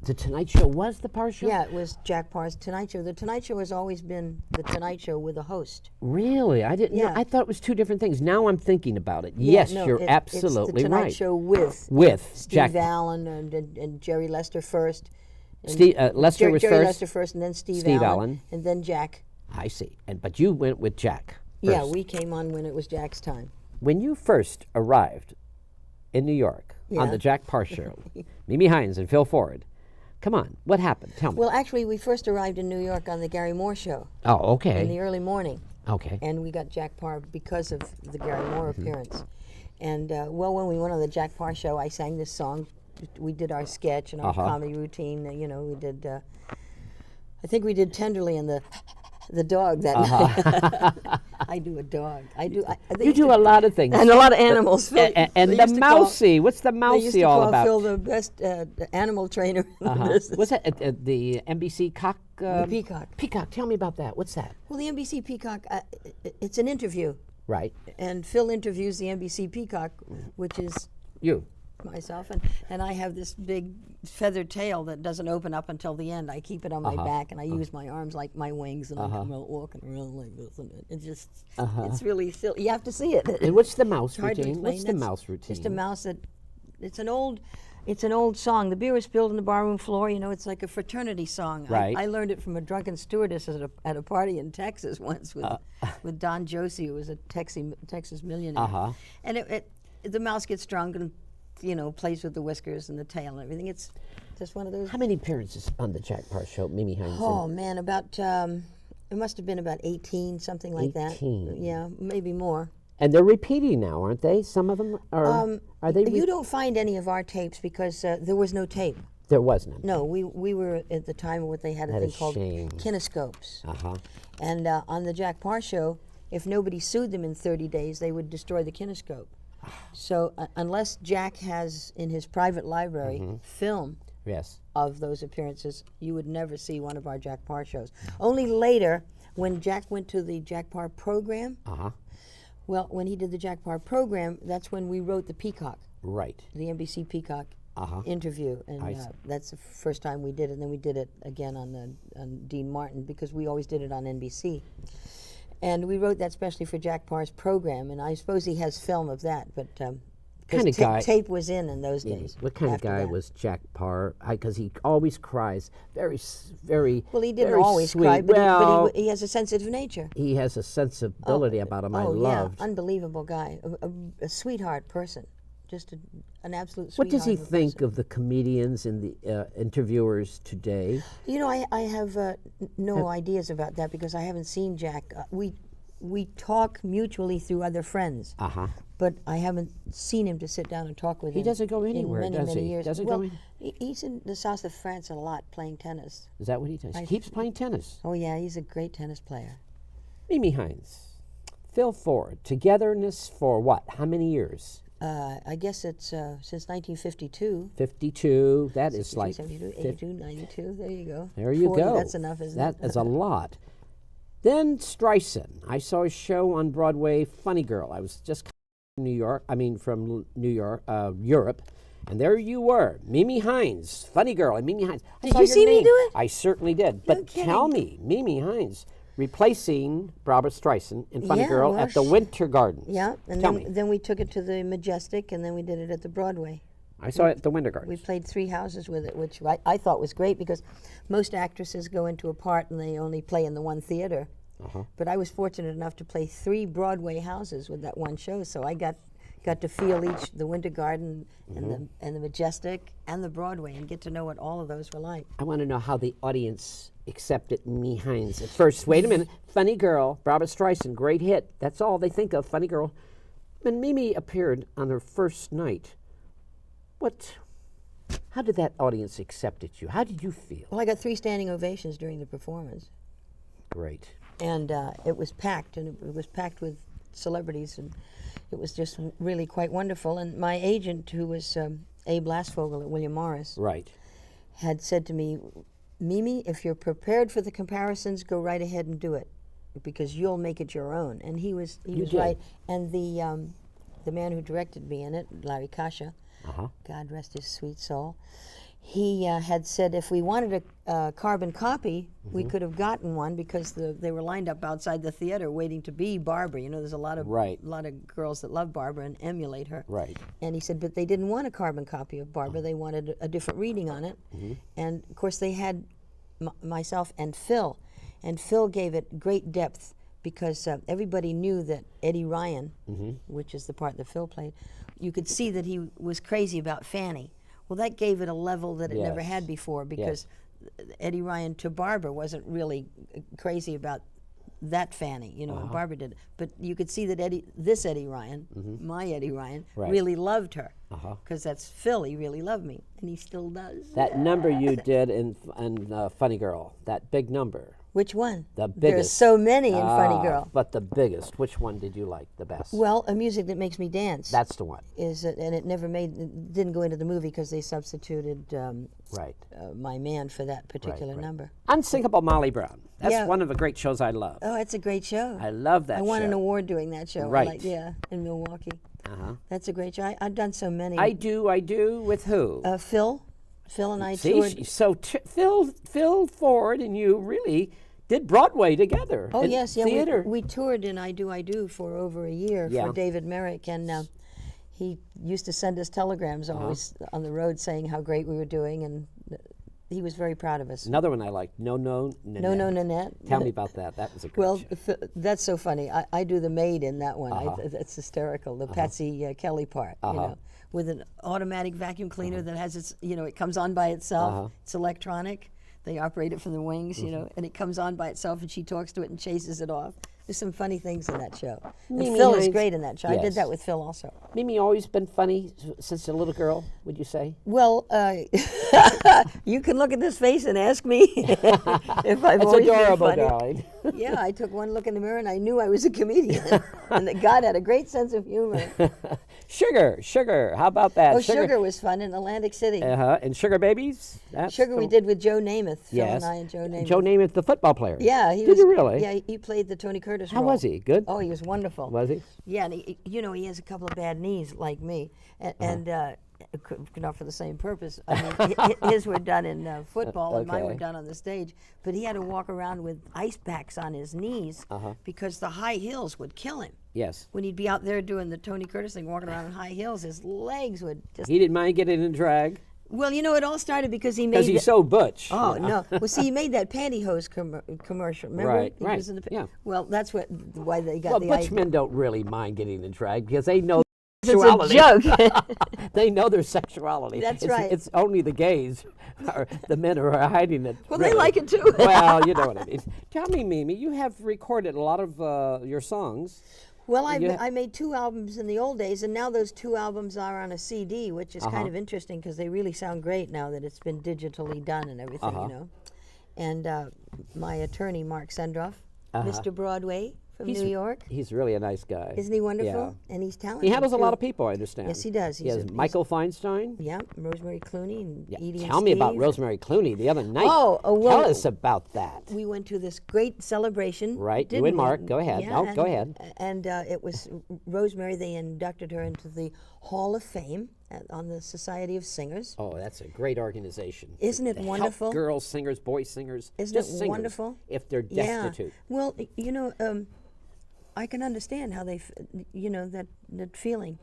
The Tonight Show was the Parr Show? Yeah, it was Jack Parr's Tonight Show. The Tonight Show has always been the Tonight Show with a host. Really? I didn't know. Yeah. I thought it was two different things. Now I'm thinking about it. Yeah, Yes, no, you're absolutely it's the Tonight right. Show with Steve Steve Allen and Jerry Lester first. And Lester was Jerry first. Lester first, and then Steve Allen. Allen, and then Jack. I see. But you went with Jack first. Yeah, we came on when it was Jack's time. When you first arrived in New York on Yeah. the Jack Parr Show, Mimi Hines and Phil Ford, come on, what happened? Tell me. Well, actually, we first arrived in New York on the Gary Moore Show Oh, okay. in the early morning, Okay. and we got Jack Parr because of the Gary Moore appearance. And well, when we went on the Jack Parr Show, I sang this song. We did our sketch and our comedy routine. You know, we did. I think we did Tenderly and the dog that night. I do a dog. You do a lot of things. And a lot of animals. And the mousy. What's the mousy all about? They used to call Phil the best animal trainer in the business. What's that? The NBC Cock? The Peacock. Peacock. Tell me about that. What's that? Well, the NBC Peacock, it's an interview. Right. And Phil interviews the NBC Peacock, which is You. myself, and I have this big feathered tail that doesn't open up until the end. I keep it on my back, and I use my arms like my wings, and I come out walking around like this, and it just, it's really silly. You have to see it. And what's the mouse Hard to routine? explain. What's the That's mouse routine? Just a mouse that, it's an old song. The beer was spilled on the barroom floor. You know, it's like a fraternity song. Right. I learned it from a drunken stewardess at a party in Texas once with Don Josie, who was a Texas millionaire. And the mouse gets drunk and, you know, plays with the whiskers and the tail and everything. It's just one of those. How many appearances on the Jack Parr Show, Mimi Hines? Oh man, about it must have been about 18, something like 18. that. Yeah, maybe more. And they're repeating now, aren't they? Some of them are they? You don't find any of our tapes because there was no tape. There was none. No, we were at the time what they had a That thing is called shame. kinescopes. And And on the Jack Parr Show, if nobody sued them in 30 days, they would destroy the kinescope. So unless Jack has in his private library film Yes. of those appearances, you would never see one of our Jack Parr shows. Only later, when Jack went to the Jack Parr program, well, when he did the Jack Parr program, that's when we wrote the Peacock, Right. the NBC Peacock interview, and I see. that's the first time we did it. And then we did it again on Dean Martin, because we always did it on NBC. And we wrote that specially for Jack Parr's program, and I suppose he has film of that, but Kind of guy. tape was in those days. What kind of after guy that. was Jack Parr? Because he always cries. Very. Well, he didn't very always sweet. cry, but, well, he has a sensitive nature. he has a sensibility about him I loved. Yeah, unbelievable guy, a sweetheart person, just an absolute What sweetheart. does he of a think person. of the comedians and the interviewers today? You know, I have no ideas about that, because I haven't seen Jack. We talk mutually through other friends, but I haven't seen him to sit down and talk with him. He doesn't go anywhere, in many, does many he? years. Doesn't well, go in? He's in the south of France a lot playing tennis. Is that what he does? He keeps playing tennis. Oh yeah, he's a great tennis player. Mimi Hines, Phil Ford, togetherness for what? How many years? I guess it's since 1952. 52. That is like 72, 82, 92. There you go. There you 40, go. That's enough, isn't it? That is a lot. Then Streisand. I saw a show on Broadway, Funny Girl. I was just from New York. I mean, from New York, Europe, and there you were, Mimi Hines, Funny Girl, and Mimi Hines. I Did saw you your see me name. do it? I certainly did. But tell me, Mimi Hines replacing Barbara Streisand in Funny Yeah, Girl well, at the Winter Gardens. Yeah, and tell me. then we took it to the Majestic, and then we did it at the Broadway. I saw it at the Winter We Gardens. played 3 houses with it, which I thought was great, because most actresses go into a part and they only play in the one theater. But I was fortunate enough to play 3 Broadway houses with that one show, so I got to feel the Winter Garden and the Majestic and the Broadway, and get to know what all of those were like. I want to know how the audience accepted Mimi Hines at first. Wait a minute. Funny Girl, Barbara Streisand, great hit. That's all they think of, Funny Girl. When Mimi appeared on her first night, how did that audience accept you? How did you feel? Well, I got 3 standing ovations during the performance. Great. And it was packed, and it was packed with celebrities, and it was just really quite wonderful. And my agent, who was Abe Lasvogel at William Morris, Right. had said to me, Mimi, if you're prepared for the comparisons, go right ahead and do it, because you'll make it your own. And he was did. right. And the man who directed me in it, Larry Kasha, God rest his sweet soul, he had said if we wanted a carbon copy, we could have gotten one, because they were lined up outside the theater waiting to be Barbara. You know, there's a lot of girls that love Barbara and emulate her. Right. And he said, but they didn't want a carbon copy of Barbara. They wanted a different reading on it. And of course, they had myself and Phil, gave it great depth, because everybody knew that Eddie Ryan, which is the part that Phil played, you could see that he was crazy about Fanny. Well, that gave it a level that it never had before, because Eddie Ryan to Barbara wasn't really crazy about that Fanny, you know, and Barbara did. But you could see that Eddie Ryan, my Eddie Ryan, really loved her, because that's Phil. He really loved me, and he still does. That number you did in Funny Girl, that big number. Which one? The biggest. There's so many in Funny Girl. But the biggest, which one did you like the best? Well, a music that makes me dance. That's the one. And it didn't go into the movie, because they substituted My Man for that particular number. Unsinkable Molly Brown. That's Yeah. one of the great shows I love. Oh, it's a great show. I love that I won show. an award doing that show. Right. In Milwaukee. That's a great show. I've done so many. I do. With who? Phil and I See, toured. Phil Ford and you really did Broadway together. Oh in yes, yeah. theater. We toured in I Do for over a year for David Merrick, and he used to send us telegrams always on the road saying how great we were doing, and he was very proud of us. Another one I liked, No Nanette. No Nanette. Tell me about that. That was a great Well, show. that's so funny. I do the maid in that one. That's hysterical. The Patsy Kelly part, you know, with an automatic vacuum cleaner that has its, you know, it comes on by itself. It's electronic. They operate it from the wings, you know, and it comes on by itself, and she talks to it and chases it off. There's some funny things in that show. And Mimi Phil is Hines- great in that show. I Yes. did that with Phil also. Mimi always been funny since a little girl, would you say? Well, you can look at this face and ask me if I've It's always adorable, been funny. darling. Yeah, I took one look in the mirror and I knew I was a comedian, and that God had a great sense of humor. Sugar. How about that? Oh, Sugar was fun in Atlantic City. And Sugar Babies. That's Sugar we did with Joe Namath. Phil and I and Joe Namath. Joe Namath, the football player. Yeah, Did you really? Yeah, he played the Tony Curtis How role. was he? Good. Oh, he was wonderful. Was he? Yeah, and he has a couple of bad knees like me, and not for the same purpose. I mean, his were done in football, and mine were Okay. done on the stage. But he had to walk around with ice packs on his knees because the high heels would kill him. Yes. When he'd be out there doing the Tony Curtis thing, walking around in high heels, his legs would just. He didn't mind getting in drag Well, it all started because he made. because he's so butch. Oh no! Well, see, he made that pantyhose commercial. Remember? Right, He right, was in the yeah. Well, that's why they got Well, the butch idea. men don't really mind getting in drag because they know It's a joke. They know their sexuality. That's It's- right. It's only the gays, or the men who are hiding it. Well, they really. like it too. Well, you know what I mean. Tell me, Mimi, you have recorded a lot of your songs. Well, Yeah. I made 2 albums in the old days, and now those 2 albums are on a CD, which is kind of interesting because they really sound great now that it's been digitally done and everything, And my attorney, Mark Sendroff, Mr. Broadway from New York. He's really a nice guy. Isn't he wonderful? Yeah. And he's talented. He handles a lot too. of people, I understand. Yes, he does. He He's has a- Michael Feinstein. Yeah, Rosemary Clooney and Edie and Tell me about Steve. Rosemary Clooney the other night. Oh, well, Tell us about that. We went to this great celebration. Right, you didn't and we? Mark. Go ahead. Yeah, No, and, go ahead. And it was Rosemary. They inducted her into the Hall of Fame on the Society of Singers. Oh, that's a great organization. Isn't it To wonderful? Help girls, singers, boy singers. Isn't just it singers, wonderful? If they're destitute. Yeah. Well, I can understand how they, that feeling,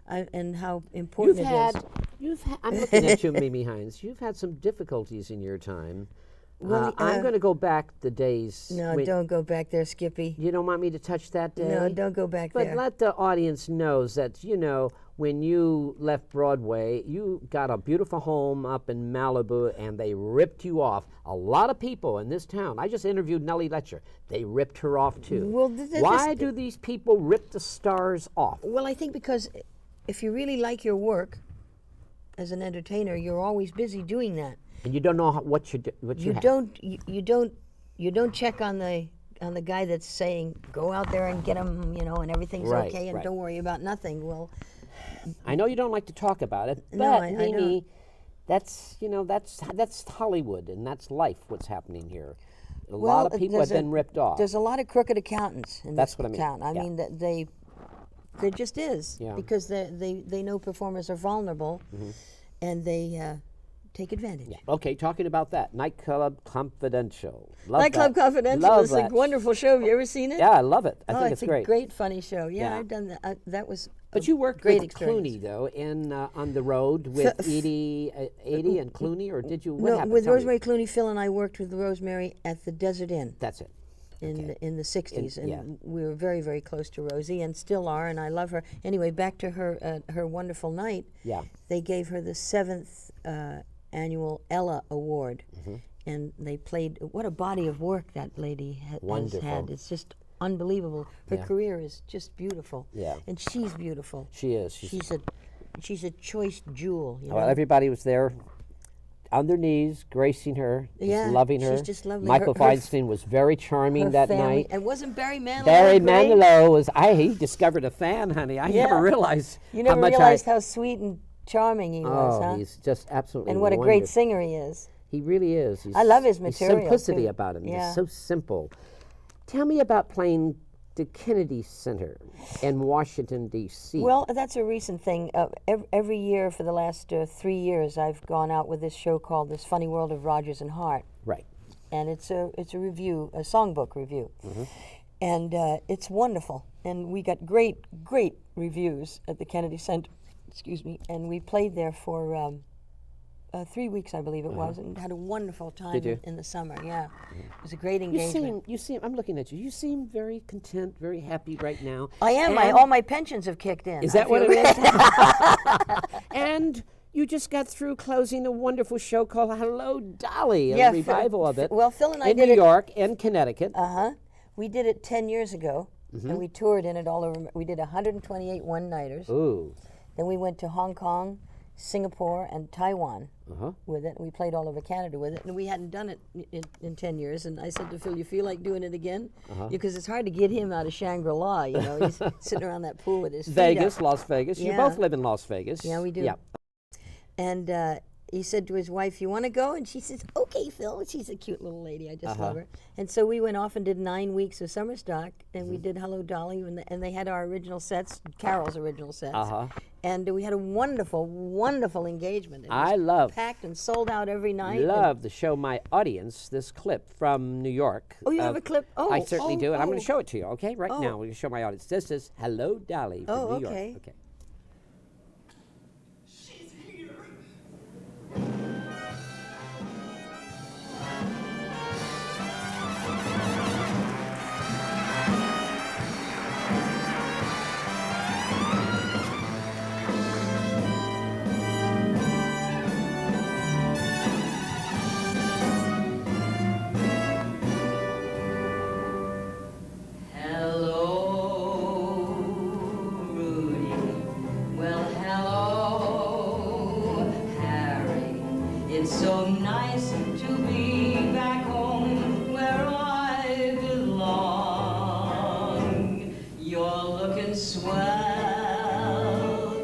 and how important I'm looking at you, Mimi Hines. You've had some difficulties in your time. Well, I'm going to go back the days. No, when- don't go back there, Skippy. You don't want me to touch that day? No, don't go back But there. let the audience knows that, when you left Broadway, you got a beautiful home up in Malibu and they ripped you off. A lot of people in this town, I just interviewed Nellie Letcher, they ripped her off too. Well, Why do these people rip the stars off? Well, I think because if you really like your work as an entertainer, you're always busy doing that. And you don't know what you You have. don't check on the guy that's saying go out there and get him, and everything's Right, okay and right. don't worry about nothing. Well, I know you don't like to talk about it, but No, I Mimi, that's Hollywood and that's life. What's happening here? A lot of people have been ripped off. There's a lot of crooked accountants in That's this what I mean, town. I yeah. mean that there just is Yeah. because they know performers are vulnerable, and they take advantage. Okay, talking about that, Nightclub Confidential. Love Nightclub that. Confidential Love is a that. wonderful show. Have you ever seen it? Yeah, I love it. I Oh, think it's it's great. a great, funny show. Yeah, Yeah. I've done that. That was. But a you worked great with experience. Clooney though, on the road with Edie and Clooney, or did you? What No, happened? with Tell me. Rosemary Clooney, Phil and I worked with Rosemary at the Desert Inn That's it. in the 60s, and yeah. we were very, very close to Rosie, and still are, and I love her. Anyway, back to her wonderful night. Yeah. They gave her the 7th annual Ella Award, and they played. What a body of work that lady has Wonderful. had! It's just unbelievable. Her Yeah. career is just beautiful. Yeah. And she's beautiful. She is. She's a choice jewel. You know? Well, everybody was there on their knees, gracing her, just Yeah, loving her. she's just lovely. Michael Her Feinstein was very charming Her that family, night. and wasn't Barry Manilow Barry great? Manilow was. He discovered a fan, honey. I Yeah. never realized You how never much realized how sweet and charming he Oh, was, huh? he's just absolutely And what a great wonderful. singer he is. He really is. I love his there's material, simplicity too. about him. Yeah. He's so simple. Tell me about playing the Kennedy Center in Washington, D.C. Well, that's a recent thing. Every year for the last 3 years, I've gone out with this show called This Funny World of Rodgers and Hart. Right. And it's a review, a songbook review. And it's wonderful. And we got great reviews at the Kennedy Center, excuse me, and we played there for 3 weeks, I believe it was, and had a wonderful time Did you? in the summer. Yeah, it was a great You engagement. seem. I'm looking at you. You seem very content, very happy right now. I am. And- All my pensions have kicked in. Is I that what feel- it is? And you just got through closing a wonderful show called Hello, Dolly, a Yeah, revival of it. well, Phil and I in did New it- York and Connecticut. We did it 10 years ago, and we toured in it all over. We did 128 one-nighters. Ooh. Then we went to Hong Kong Singapore and Taiwan with it. And we played all over Canada with it. And we hadn't done it in 10 years. And I said to Phil, you feel like doing it again? Because it's hard to get him out of Shangri-La, you know. He's sitting around that pool with his feet Vegas, up. Las Vegas. You Yeah. both live in Las Vegas. Yeah, we do. Yeah. And he said to his wife, you want to go? And she says, okay, Phil. She's a cute little lady. I just love her. And so we went off and did 9 weeks of summer stock. And we did Hello, Dolly. And they had our original sets, Carol's original sets. And we had a wonderful, wonderful engagement. It was packed and sold out every night. Love to show my audience this clip from New York. Oh, you have a clip? Oh, I certainly do, and I'm going to oh. show it to you, okay? Right now, we're going to show my audience. This is Hello, Dolly from New York. Okay. She's here. Hello, Rudy. Well, hello, Harry. It's so nice to be back home where I belong. You're looking swell,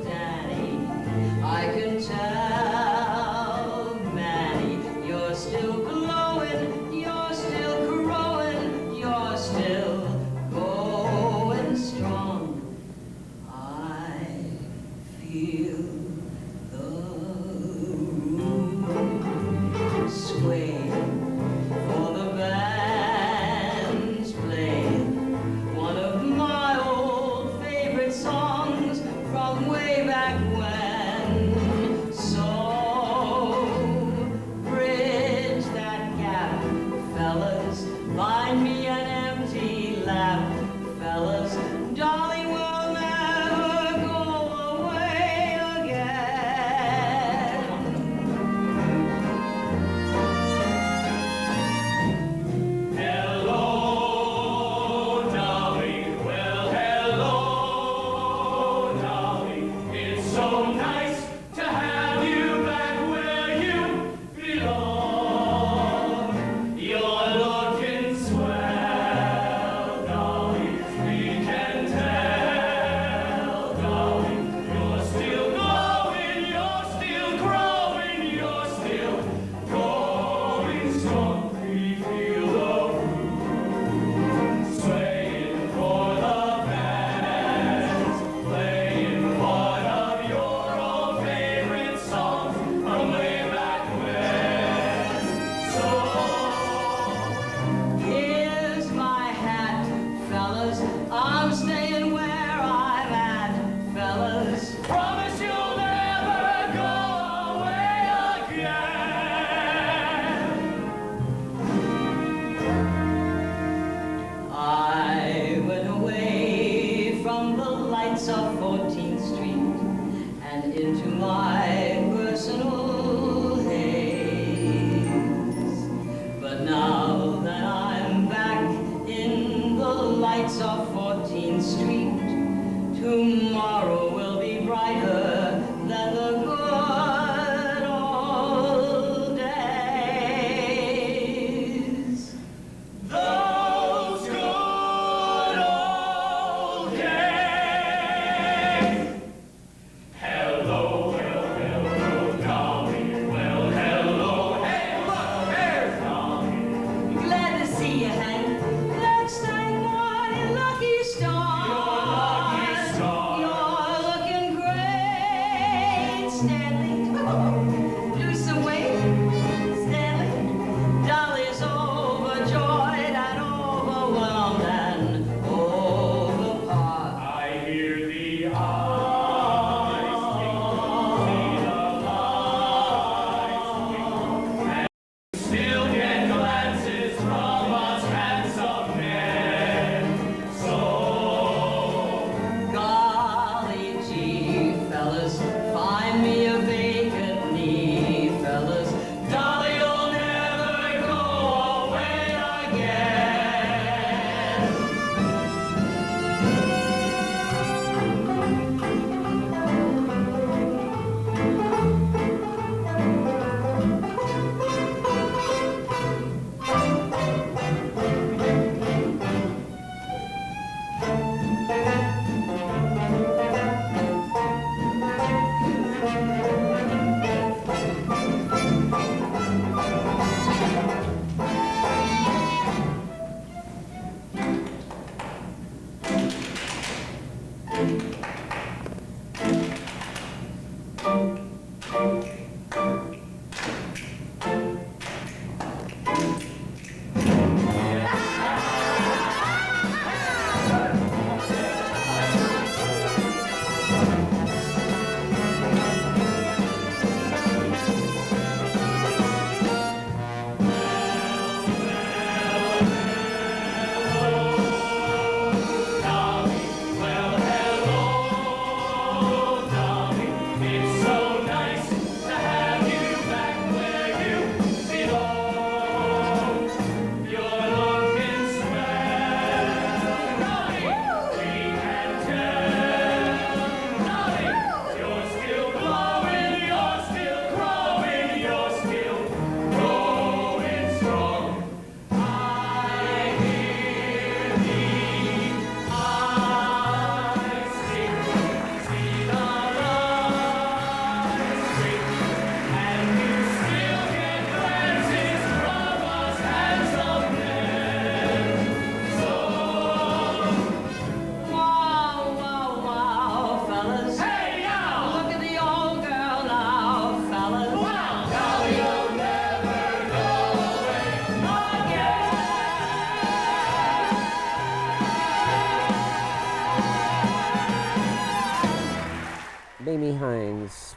Danny. I can tell, Manny. You're still glowing. You're still growing. You're still going strong. I feel the room sway for the band's playing one of my old favorite songs.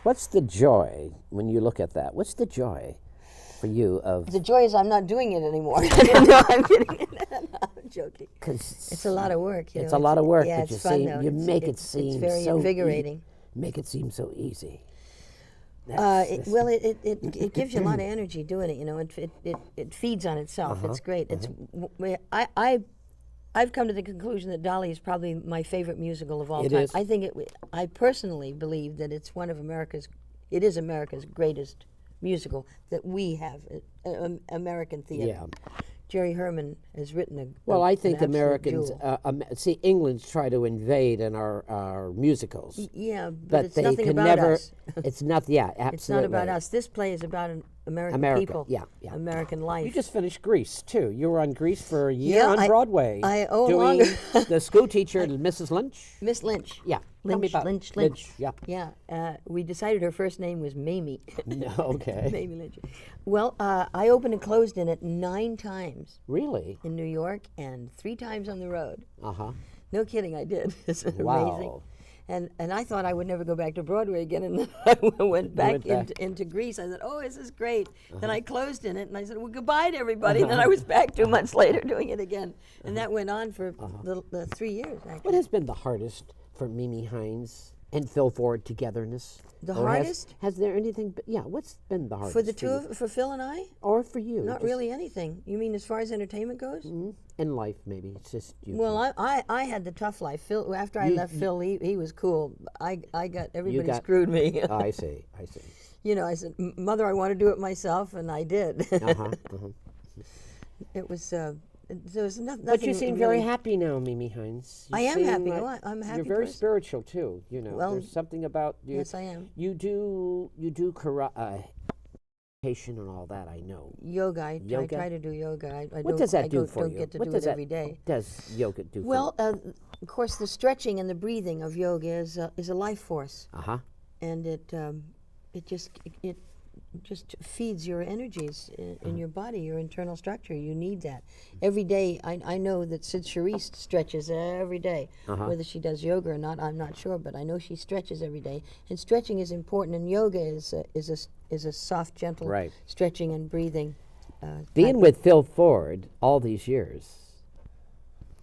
What's the joy when you look at that? What's the joy for you of? The joy is I'm not doing it anymore. No, I'm kidding. No, I'm joking. Because It's a lot of work. it's a lot of work, Yeah, but it's you fun seem though. you make it It's seem very so invigorating. make it seem so easy. It gives you a lot of energy doing it. You know, it feeds on itself. It's great. I've come to the conclusion that Dolly is probably my favorite musical of all It time. is. I personally believe that it's one of America's greatest musical that we have, American theater. Yeah. Jerry Herman has written a Well, I an think absolute Americans jewel. see England try to invade in our musicals. Yeah, but but it's they nothing can about never. us. It's not. Yeah, absolutely. It's not about us. This play is about American America, people. yeah, yeah. American life. You just finished Grease too. You were on Grease for a year Yeah, on Broadway. doing longer. the school teacher, Mrs. Lynch. Miss Lynch. Yeah, tell me Lynch, about Lynch, Lynch. Lynch. Yeah. Yeah. We decided her first name was Mamie. No, okay. Mamie Lynch. Well, I opened and closed in it 9 times Really? in New York and 3 times on the road. Uh huh. No kidding, I did. It's amazing. Wow. And I thought I would never go back to Broadway again, and then I went back, went back. Into Greece. I said, "Oh, this is great." Then I closed in it, and I said, "Well, goodbye to everybody." And then I was back 2 months later doing it again, and that went on for the 3 years. Actually, What has been the hardest for Mimi Hines and Phil Ford togetherness? The Or hardest? Has there anything? Yeah. What's been the hardest for the you? for Phil and I? Or for you? Not just really anything. You mean as far as entertainment goes? in life, maybe it's just you. Well, I had the tough life. Phil, after I left Phil, he was cool. I got everybody got- screwed me. I see. I see. You know, I said, "Mother, I want to do it myself," and I did. It was there was nothing. But you seem very really- happy now, Mimi Hines. You I am seem happy. like- Oh, I'm a happy You're very person. spiritual too. You know, Well, there's something about you. yes, I am. You do meditation and all that. I know. Yoga. I Yoga? try to do yoga. I What don't, does that I do don't, for don't you? get to What do does it that every day. Does yoga do? Well, of course, the stretching and the breathing of yoga is a life force, uh huh. and it just feeds your energies in your body, your internal structure. You need that every day. I know that Sid Charisse stretches every day. Whether she does yoga or not, I'm not sure, but I know she stretches every day. And stretching is important, and yoga is a soft, gentle Right. stretching and breathing. Being with Phil Ford all these years,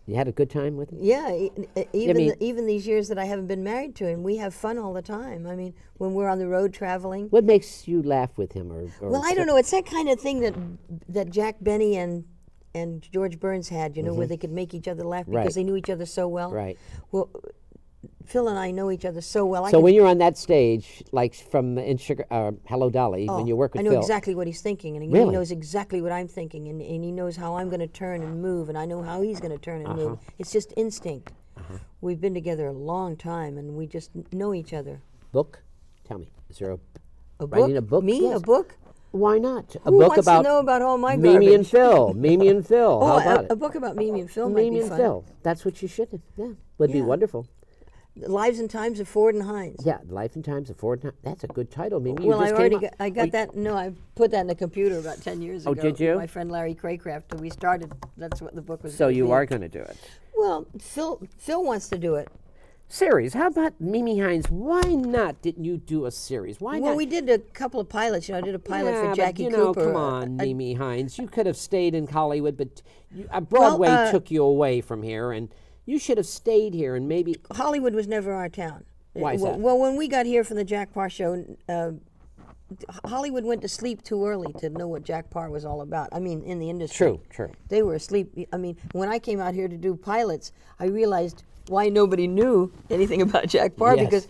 you had a good time with him. Yeah, even mean- even these years that I haven't been married to him, we have fun all the time. I mean, when we're on the road traveling. What makes you laugh with him, or Well, I don't know. It's that kind of thing that Jack Benny and George Burns had, you know, where they could make each other laugh because Right. they knew each other so well. Right. Well, Phil and I know each other so well. So when you're on that stage, like from in Hello Dolly, when you work with I know Phil, exactly what he's thinking, and he Really? knows exactly what I'm thinking, and he knows how I'm going to turn and move, and I know how he's going to turn and move. It's just instinct. We've been together a long time, and we just know each other. book. Tell me, is there A writing book? a book? Me? Yes. A book? Why not? A Who book wants about to know about all my Mimi and garbage? Phil. Mimi and Phil. How Oh, about a it? book about Mimi and Phil might Mimi be and fun. Phil. That's what you should have. Yeah, would be Yeah. wonderful. Lives and Times of Ford and Hines. Yeah, Life and Times of Ford. That's a good title, Mimi. Well, you I just already came up- I got that. No, I put that in the computer about 10 years ago. Oh, did you? My friend Larry Craycraft. We started. That's what the book was. So gonna you be. are going to do it. Well, Phil wants to do it. Series. How about Mimi Hines? Why not? Didn't you do a series? Why Well, not? we did a couple of pilots. You know, I did a pilot Yeah, for but, Jackie you know, Cooper. come on, Mimi Hines. You could have stayed in Hollywood, but Broadway took you away from here, and you should have stayed here and maybe. Hollywood was never our town. Why is that? Well, when we got here from the Jack Parr show, Hollywood went to sleep too early to know what Jack Parr was all about. I mean, in the industry. True. They were asleep. I mean, when I came out here to do pilots, I realized why nobody knew anything about Jack Parr, Yes. because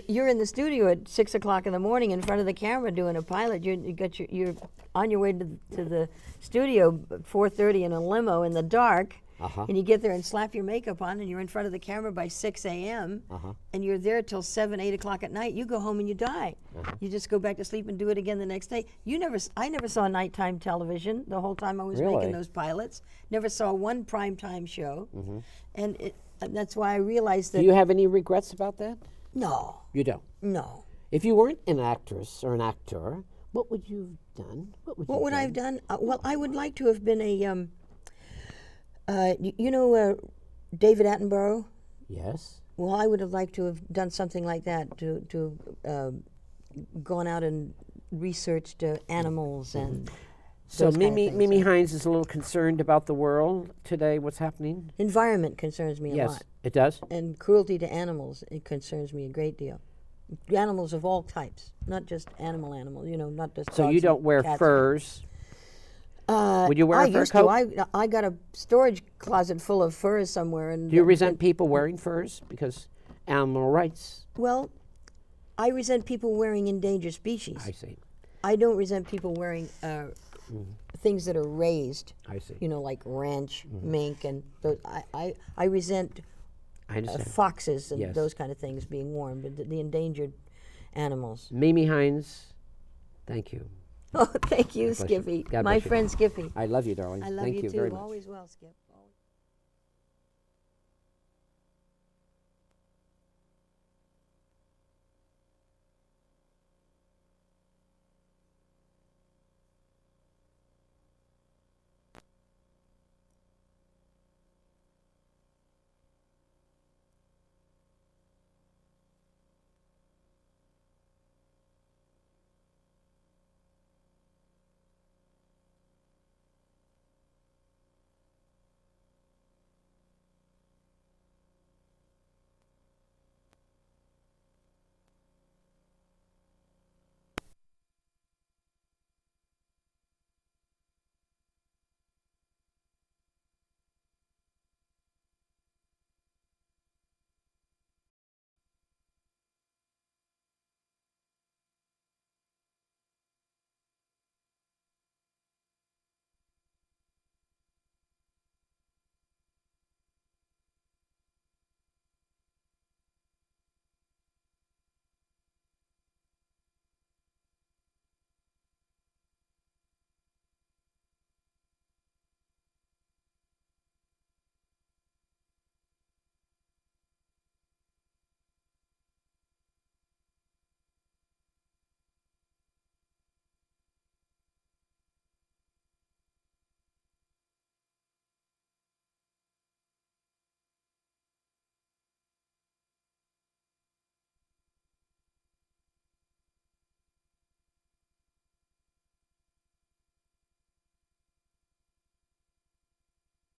you're in the studio at 6 o'clock in the morning in front of the camera doing a pilot. You're on your way to the studio at 4:30 in a limo in the dark. And you get there and slap your makeup on, and you're in front of the camera by 6 a.m. And you're there till 7, 8 o'clock at night. You go home and you die. You just go back to sleep and do it again the next day. I never saw nighttime television the whole time I was Really? making those pilots. Never saw one primetime show, and that's why I realized that Do you have any regrets about that? no, You don't. no. If you weren't an actress or an actor, what would you have done? What would I have done? Well, I would like to have been a. David Attenborough. Yes. Well, I would have liked to have done something like that to gone out and researched animals and So those kind of things. Mimi Hines is a little concerned about the world today, what's happening? Environment concerns me a Yes, lot. it does? And cruelty to animals, it concerns me a great deal. Animals of all types, not just animal, not just So dogs you and don't wear cats. furs? Would you wear I a fur used coat? to. I got a storage closet full of furs somewhere. And Do you resent people wearing furs? Because animal rights. Well, I resent people wearing endangered species. I see. I don't resent people wearing things that are raised. I see. Like ranch, mink, and those. I resent I understand. foxes and Yes. those kind of things being worn, but the endangered animals. Mimi Hines, thank you. Oh, thank you, bless you. Skippy. God My bless you. friend Skippy. I love you, darling. I love thank you too. very much. Always well, Skip. Always.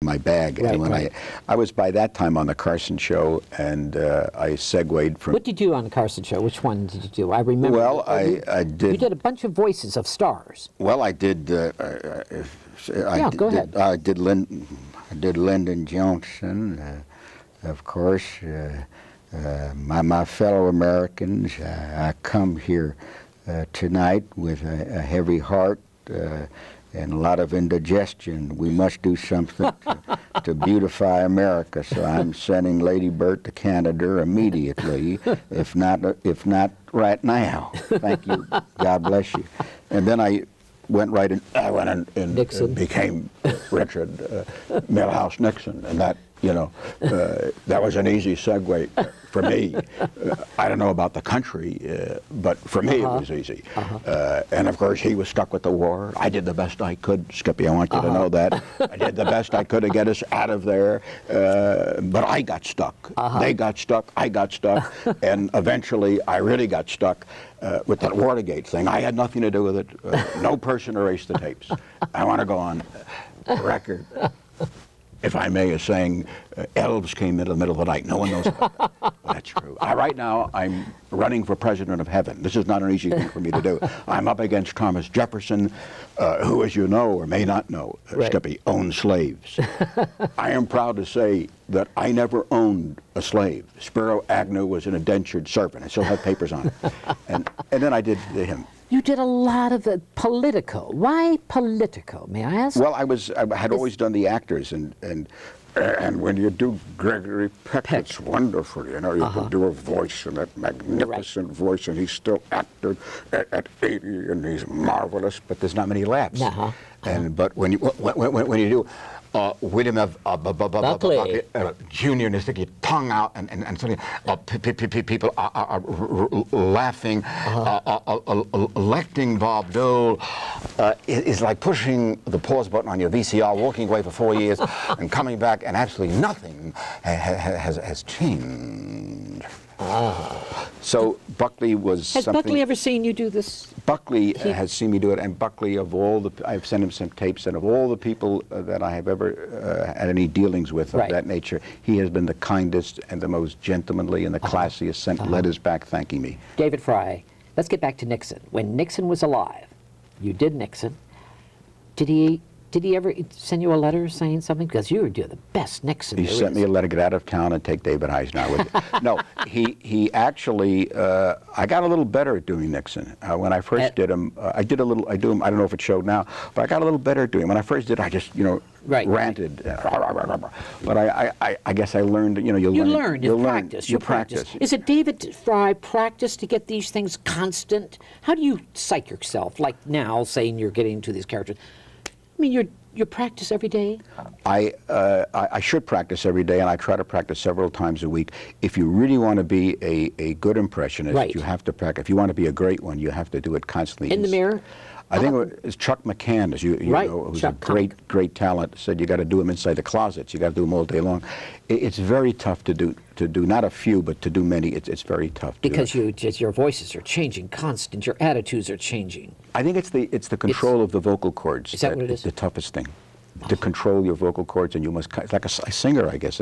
My bag, Right, and when right. I was by that time on the Carson show, and I segued from. What did you do on the Carson show? Which one did you do? I remember. Well, I did. You did a bunch of voices of stars. Well, I did. Go ahead. I did Lyndon Johnson, of course. My fellow Americans, I come here tonight with a heavy heart and a lot of indigestion. We must do something to beautify America. So I'm sending Lady Bird to Canada immediately, if not right now. Thank you. God bless you. And then I went right in. I went in and Nixon. became Richard Milhouse Nixon, and that. That was an easy segue for me. I don't know about the country, but for me it was easy. And of course he was stuck with the war. I did the best I could, Skippy, I want you to know that. I did the best I could to get us out of there, but I got stuck. They got stuck, I got stuck, and eventually I really got stuck with that Watergate thing. I had nothing to do with it. No person erased the tapes. I want to go on record, if I may, as saying elves came into the middle of the night. No one knows about that. Well, that's true. Right now, I'm running for president of heaven. This is not an easy thing for me to do. I'm up against Thomas Jefferson, who, as you know or may not know, Skippy, owned slaves. I am proud to say that I never owned a slave. Spiro Agnew was an indentured servant. I still have papers on it. And then I did him. You did a lot of the Politico. Why Politico, may I ask? Well, I had always done the actors, and when you do Gregory Peck, it's wonderful, you know. You can do a voice, and that magnificent voice, and he's still acted at 80, and he's marvelous. But there's not many laughs. But when you do. William F. Buckley Jr. and stick your tongue out, and suddenly people are laughing. Electing Bob Dole is like pushing the pause button on your VCR, walking away for 4 years, and coming back, and absolutely nothing has changed. So Buckley was Has something. Buckley ever seen you do this? Buckley has seen me do it, and Buckley, of all the, I've sent him some tapes, and of all the people that I have ever had any dealings with of that nature, he has been the kindest and the most gentlemanly and the classiest, sent letters back thanking me. David Frye, let's get back to Nixon. When Nixon was alive, you did Nixon. Did he ever send you a letter saying something? Because you were doing the best Nixon. He sent me a letter, get out of town and take David Hines now with you. No, he actually, I got a little better at doing Nixon. When I first did him, I do him, I don't know if it showed now, but I got a little better at doing him. When I first did, I just, ranted. But I guess I learned, you learn. You practice. You practice. Is it David Frye practice to get these things constant? How do you psych yourself? Like now, saying you're getting into these characters. I mean, you practice every day? I should practice every day, and I try to practice several times a week. If you really want to be a good impressionist, you have to practice. If you want to be a great one, you have to do it constantly. In the mirror? I think it's Chuck McCann, as you know, who's a great talent, said you got to do them inside the closets. You got to do them all day long. It's very tough to do not a few, but to do many. It's very tough. Because your voices are changing, constant. Your attitudes are changing. I think it's the control of the vocal cords. Is that what it is? The toughest thing. To control your vocal cords, and you must, it's like a singer, I guess,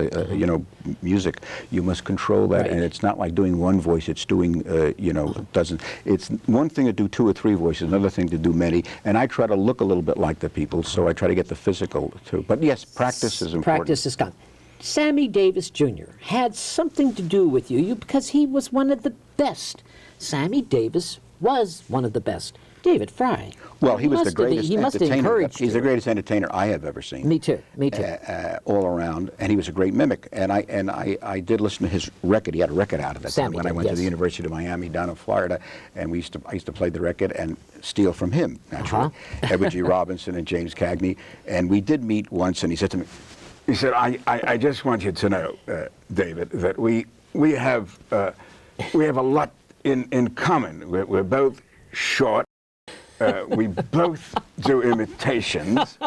music, you must control that, and it's not like doing one voice, it's doing, it's one thing to do 2 or 3 voices, another thing to do many, and I try to look a little bit like the people, so I try to get the physical too. But yes, practice is important. Practice is gone. Sammy Davis Jr. had something to do with you because he was one of the best. Sammy Davis was one of the best. David Frye. Well, he was the greatest entertainer. He's the you. greatest entertainer I have ever seen. Me too. Me too. All around, and he was a great mimic. And I did listen to his record. He had a record out of that time when I went to the University of Miami down in Florida, and I used to play the record and steal from him naturally. Edward G. Robinson and James Cagney, and we did meet once, and he said to me, I just want you to know, David, that we have a lot in common. We're both short. We both do imitations,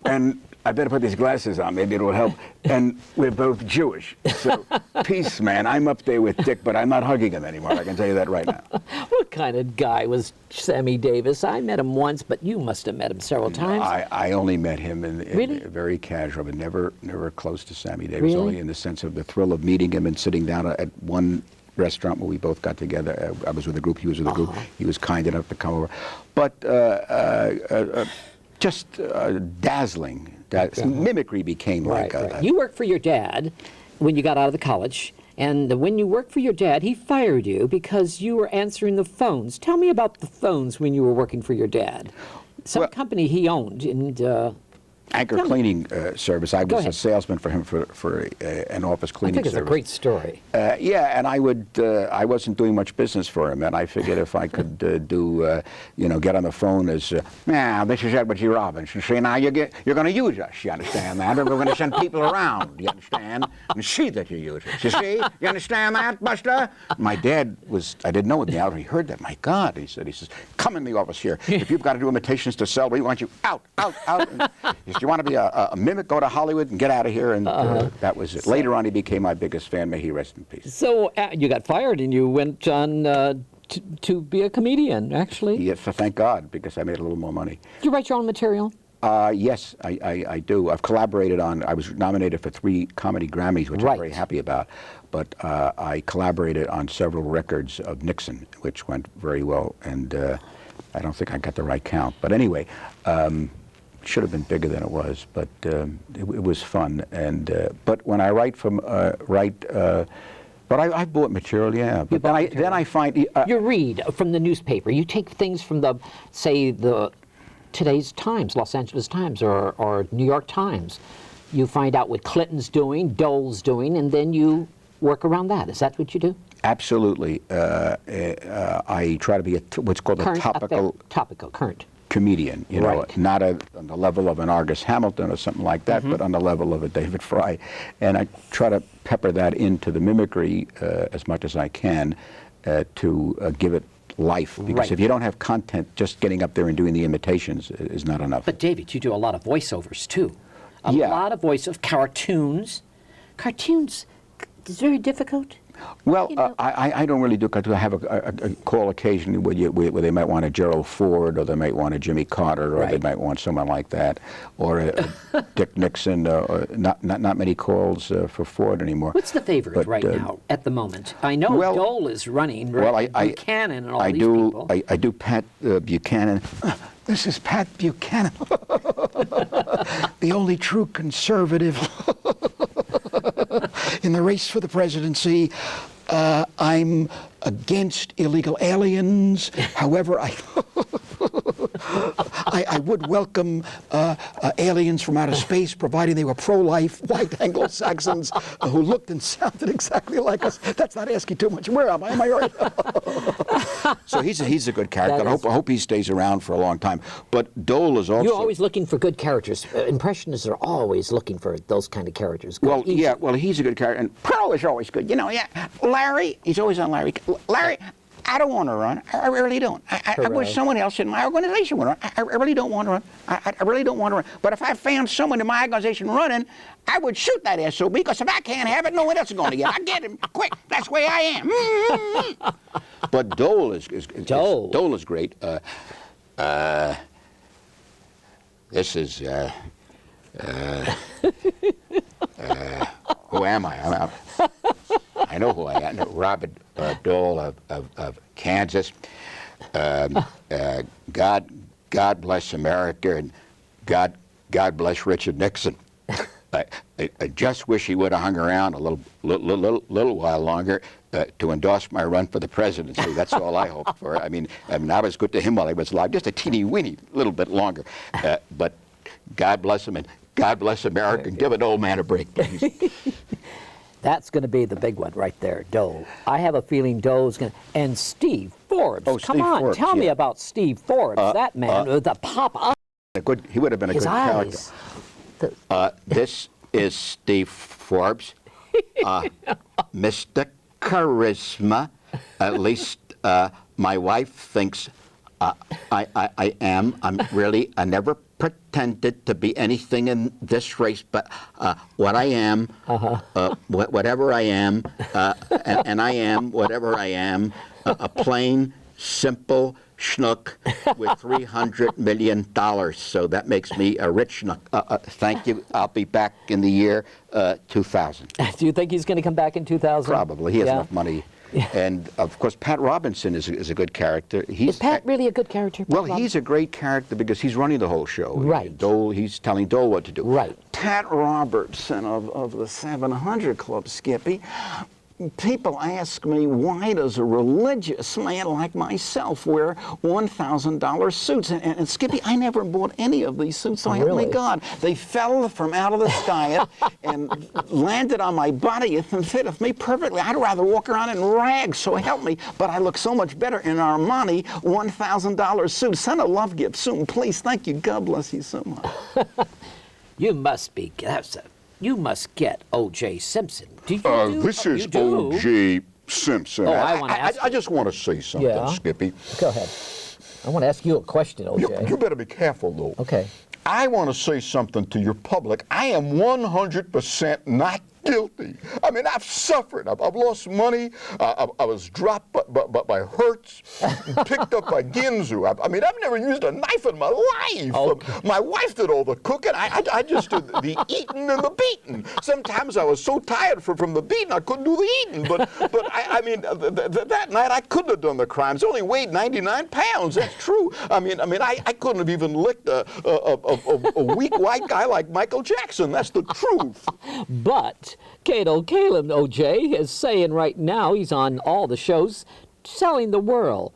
and I better put these glasses on, maybe it will help, and we're both Jewish. So, peace, man. I'm up there with Dick, but I'm not hugging him anymore, I can tell you that right now. What kind of guy was Sammy Davis? I met him once, but you must have met him several times. I only met him in really? Very casual, but never close to Sammy Davis, only in the sense of the thrill of meeting him and sitting down at one restaurant where we both got together. I was with a group, he was with a group. He was kind enough to come over. But just dazzling. Mimicry became like a... You worked for your dad when you got out of the college, and when you worked for your dad, he fired you because you were answering the phones. Tell me about the phones when you were working for your dad. Some company he owned, and... Anchor cleaning service. I was a salesman for him for an office cleaning service. I think it's a great story. Yeah, and I wasn't doing much business for him, and I figured if I could get on the phone as, now this is Edward G. Robinson. See, now you're going to use us. You understand that? We're going to send people around. You understand? And see that you use us. You see? You understand that, Buster? My dad I didn't know it. He heard that. My God, he says, come in the office here. If you've got to do imitations to sell, we want you out. And, if you want to be a mimic, go to Hollywood and get out of here, and that was it. Later on, he became my biggest fan. May he rest in peace. So you got fired, and you went on to be a comedian, actually. Yes, thank God, because I made a little more money. Do you write your own material? Yes, I do. I've collaborated I was nominated for 3 comedy Grammys, which I'm very happy about. But I collaborated on several records of Nixon, which went very well, and I don't think I got the right count. But anyway, should have been bigger than it was, but it was fun. And but when I write but I bought material, yeah. But then I find you read from the newspaper. You take things from today's Times, Los Angeles Times, or New York Times. You find out what Clinton's doing, Dole's doing, and then you work around that. Is that what you do? Absolutely. I try to be what's called a topical current comedian, not on the level of an Argus Hamilton or something like that, but on the level of a David Frye. And I try to pepper that into the mimicry as much as I can to give it life. Because if you don't have content, just getting up there and doing the imitations is not enough. But David, you do a lot of voiceovers too. A lot of cartoons. Cartoons is very difficult. Well, You know. I don't really do. I have a call occasionally where they might want a Gerald Ford, or they might want a Jimmy Carter, or they might want someone like that, or a Dick Nixon. Or not many calls for Ford anymore. What's the favorite right now at the moment? I know Dole is running. Right? Well, Buchanan and all these people. I do Pat Buchanan. This is Pat Buchanan, the only true conservative in the race for the presidency. I'm against illegal aliens. However, I would welcome aliens from outer space, providing they were pro-life, white Anglo-Saxons who looked and sounded exactly like us. That's not asking too much. Where am I? Am I right? So he's a good character. I hope he stays around for a long time. But Dole is also... You're always looking for good characters. Impressionists are always looking for those kind of characters. Well, he's a good character. And Pearl is always good. You know, Larry, he's always on Larry. Larry, I don't want to run. I really don't. I wish someone else in my organization would run. I really don't want to run. I really don't want to run. But if I found someone in my organization running, I would shoot that SOB, because if I can't have it, no one else is going to get it. I get him quick. That's the way I am. But Dole is great. This is who am I? I know who I am. Robert Dole of Kansas. God bless America, and God bless Richard Nixon. I just wish he would have hung around a little while longer to endorse my run for the presidency. That's all I hope for. I mean, I was good to him while he was alive, just a teeny-weeny little bit longer. But God bless him, and God bless America, and give an old man a break, please. That's going to be the big one right there, Dole. I have a feeling Dole's going to... And Steve Forbes. Oh, Come Steve on, Forbes, tell me about Steve Forbes. That man with the pop up. He would have been a good character. This is Steve Forbes, Mr. Charisma. At least my wife thinks I am. I never pretended to be anything in this race, but what I am, whatever I am, and I am whatever I am, a plain, simple schnook with $300 million. So that makes me a rich schnook. Thank you. I'll be back in the year 2000. Do you think he's going to come back in 2000? Probably. He has enough money. And, of course, Pat Robinson is a good character. Is Pat really a good character? Well, he's a great character because he's running the whole show. Right. He's telling Dole what to do. Right. Pat Robertson of the 700 Club, Skippy. People ask me, why does a religious man like myself wear $1,000 suits? And Skippy, I never bought any of these suits, so help me God. They fell from out of the sky and landed on my body and fit me perfectly. I'd rather walk around in rags, so help me. But I look so much better in Armani $1,000 suit. Send a love gift soon, please. Thank you. God bless you so much. You must be... You must get O.J. Simpson. Do you This is O.J. Simpson. Oh, I just want to say something, Skippy. Go ahead. I want to ask you a question, O.J. You better be careful, though. Okay. I want to say something to your public. I am 100% not guilty. I mean, I've suffered. I've lost money. I was dropped by Hertz, picked up by Ginzu. I mean, I've never used a knife in my life. Okay. My wife did all the cooking. I just did the eating and the beating. Sometimes I was so tired from the beating I couldn't do the eating. But I mean, that night I couldn't have done the crimes. I only weighed 99 pounds. That's true. I mean, I couldn't have even licked a weak white guy like Michael Jackson. That's the truth. But Cato Caleb, O.J., is saying right now, he's on all the shows, telling the world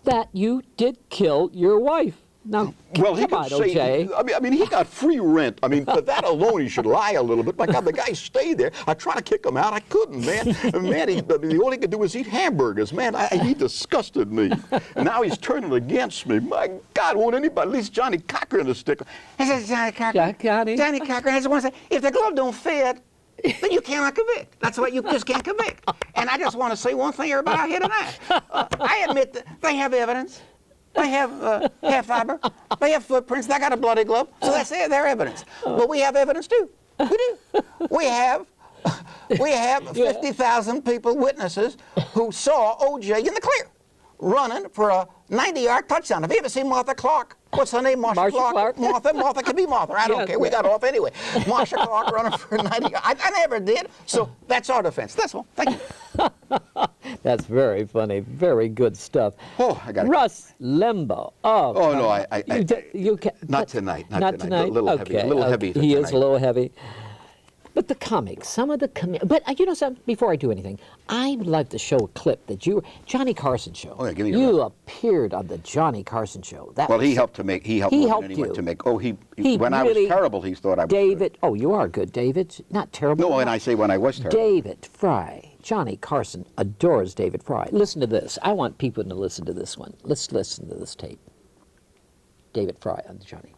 that you did kill your wife. Now, well, he come on, could say, O.J. I mean, he got free rent. I mean, for that alone, he should lie a little bit. My God, the guy stayed there. I tried to kick him out. I couldn't, man. The only he could do was eat hamburgers. Man, he disgusted me. And now he's turning against me. My God, won't anybody, at least Johnny Cochran, to stick. This is Johnny Cochran. Johnny Cochran has one say, if the glove don't fit, then you cannot convict. That's why you just can't convict. And I just want to say one thing, everybody out here tonight. I admit that they have evidence. They have hair fiber. They have footprints. They got a bloody glove. So that's their evidence. But we have evidence too. We do. We have We have 50,000 people, witnesses, who saw O.J. in the clear, running for a 90-yard touchdown. Have you ever seen Martha Clark? What's her name? Marsha Clark? Martha can be Martha. I don't care. We got off anyway. Marsha Clark running for a 90 yard. I never did. So that's our defense. That's all. Thank you. That's very funny. Very good stuff. Oh, I got it. Russ Limbaugh. Oh, no, you can, not tonight. Not tonight. A little okay. heavy. A little heavy. He is a little heavy. But the comics, some of the but you know something, before I do anything, I would like to show a clip that Johnny Carson show. Oh, yeah, give me you appeared on the Johnny Carson show. That well, he helped to make, he helped you. To make, when I was terrible, he thought I was David, good. Oh, you are good, David. Not terrible. No, and I say when I was terrible. David Frye. Johnny Carson adores David Frye. Listen to this. I want people to listen to this one. Let's listen to this tape. David Frye on Johnny.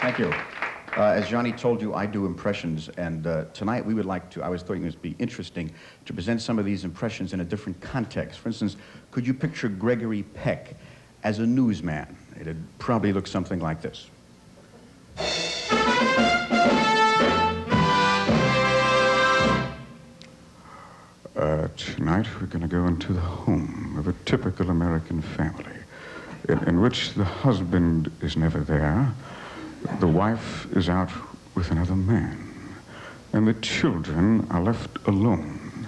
Thank you. As Johnny told you, I do impressions, and tonight we would like to, I was thinking it would be interesting to present some of these impressions in a different context. For instance, could you picture Gregory Peck as a newsman? It'd probably look something like this. Tonight we're going to go into the home of a typical American family in which the husband is never there, the wife is out with another man, and the children are left alone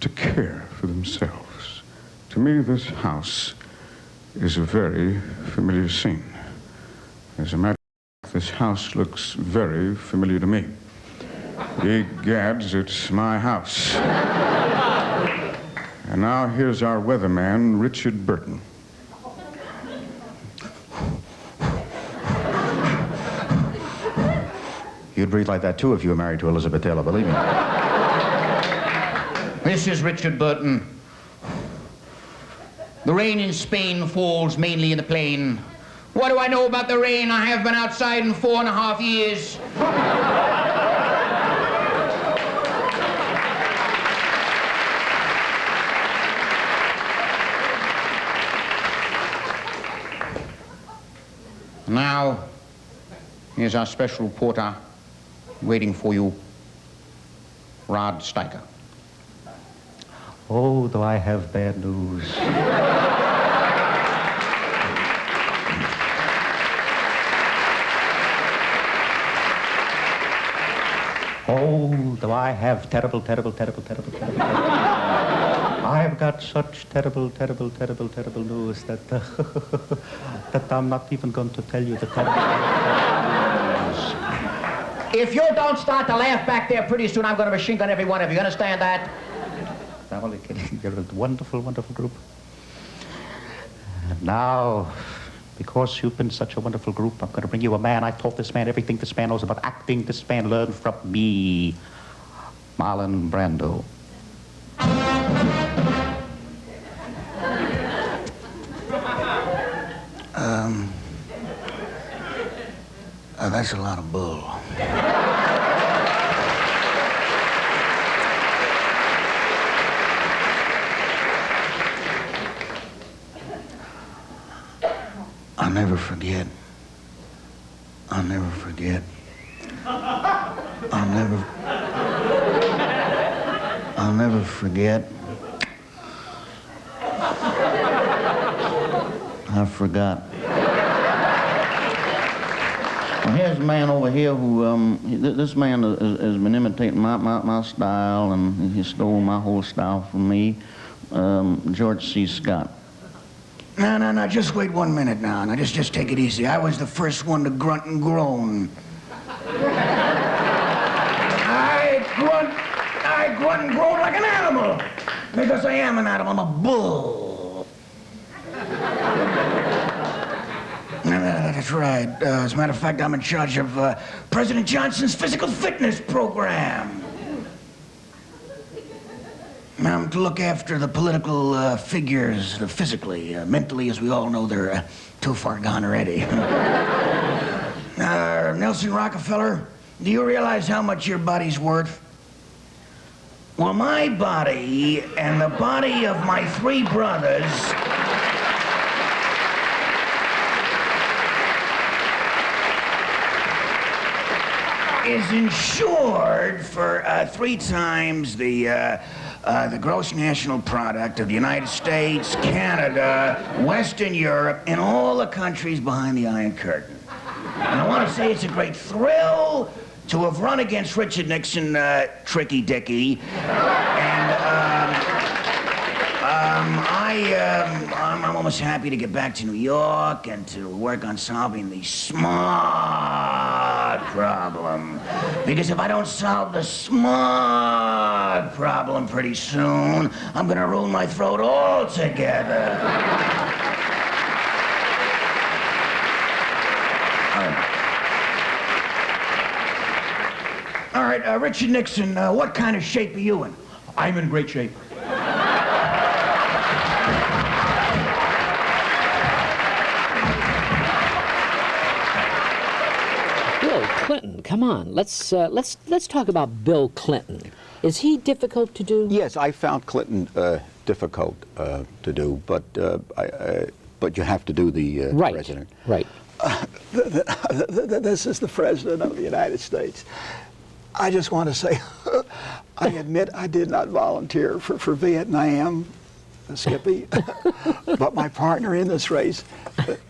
to care for themselves. To me, this house is a very familiar scene. As a matter of fact, this house looks very familiar to me. Egads, it's my house. And now here's our weatherman, Richard Burton. You'd breathe like that, too, if you were married to Elizabeth Taylor, believe me. This is Richard Burton. The rain in Spain falls mainly in the plain. What do I know about the rain? I have been outside in 4.5 years. Now, here's our special reporter waiting for you, Rod Steiger. Oh, do I have bad news. Oh, do I have terrible news. I've got such terrible news that, that I'm not even going to tell you the terrible news. If you don't start to laugh back there pretty soon, I'm going to machine gun every one of you. You understand that? I'm only kidding. You're a wonderful group. And now, because you've been such a wonderful group, I'm going to bring you a man. I taught this man everything this man knows about acting. This man learned from me, Marlon Brando. That's a lot of bull. I'll never forget. I'll never forget. I'll never forget. I forgot. Well, here's a man over here who, this man has been imitating my style, and he stole my whole style from me, George C. Scott. No, just wait 1 minute now. Now, just take it easy. I was the first one to grunt and groan. I grunt and groan like an animal, because I am an animal. I'm a bull. That's right. As a matter of fact, I'm in charge of President Johnson's physical fitness program. I'm to look after the political figures physically. Mentally, as we all know, they're too far gone already. Nelson Rockefeller, do you realize how much your body's worth? Well, my body and the body of my 3 brothers is insured for 3 times the gross national product of the United States, Canada, Western Europe, and all the countries behind the Iron Curtain. And I want to say it's a great thrill to have run against Richard Nixon, Tricky Dicky, and I'm almost happy to get back to New York and to work on solving the smart problem. Because if I don't solve the smart problem pretty soon, I'm gonna ruin my throat altogether. All right, Richard Nixon, what kind of shape are you in? I'm in great shape. Bill Clinton, come on. Let's talk about Bill Clinton. Is he difficult to do? Yes, I found Clinton difficult to do, but you have to do the president. Right. This is the president of the United States. I just want to say, I admit I did not volunteer for Vietnam, Skippy, but my partner in this race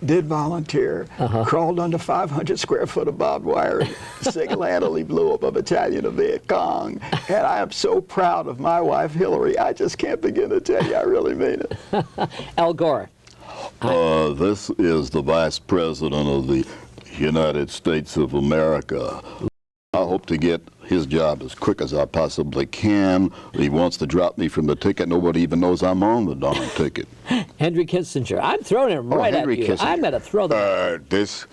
did volunteer, crawled under 500 square foot of barbed wire, and single-handedly blew up a battalion of Viet Cong. And I am so proud of my wife, Hillary. I just can't begin to tell you, I really mean it. Al Gore. This is the Vice President of the United States of America. I hope to get his job as quick as I possibly can. He wants to drop me from the ticket. Nobody even knows I'm on the darn ticket. Henry Kissinger. I'm throwing him right Henry at you. Kissinger. I'm going to throw them. This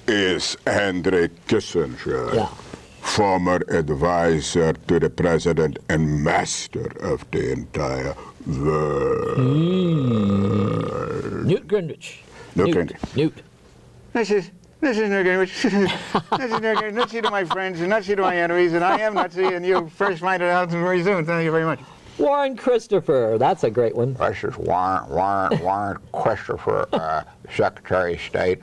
is Henry Kissinger, Yeah. former advisor to the president and master of the entire world. Newt Gingrich. Newt. This is Newt Gingrich. This is Newt Gingrich. Nutsy to my friends and nutsy to my enemies, and I am nutsy, and you'll first find it out very soon. Thank you very much. Warren Christopher. That's a great one. This is Warren Christopher, Secretary of State.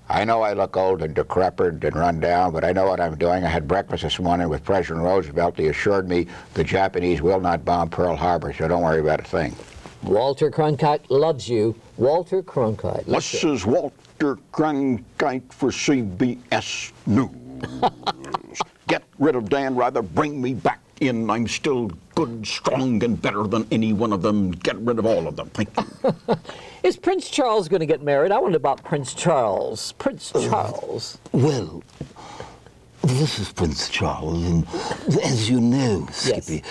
I know I look old and decrepit and run down, but I know what I'm doing. I had breakfast this morning with President Roosevelt. He assured me the Japanese will not bomb Pearl Harbor, so don't worry about a thing. Walter Cronkite loves you. Walter Cronkite. This is Walter Cronkite for CBS News. Get rid of Dan Rather, bring me back in. I'm still good, strong, and better than any one of them. Get rid of all of them. Thank you. Is Prince Charles going to get married? I wonder about Prince Charles. Prince Charles. Well, this is Prince Charles, and as you know, Skippy,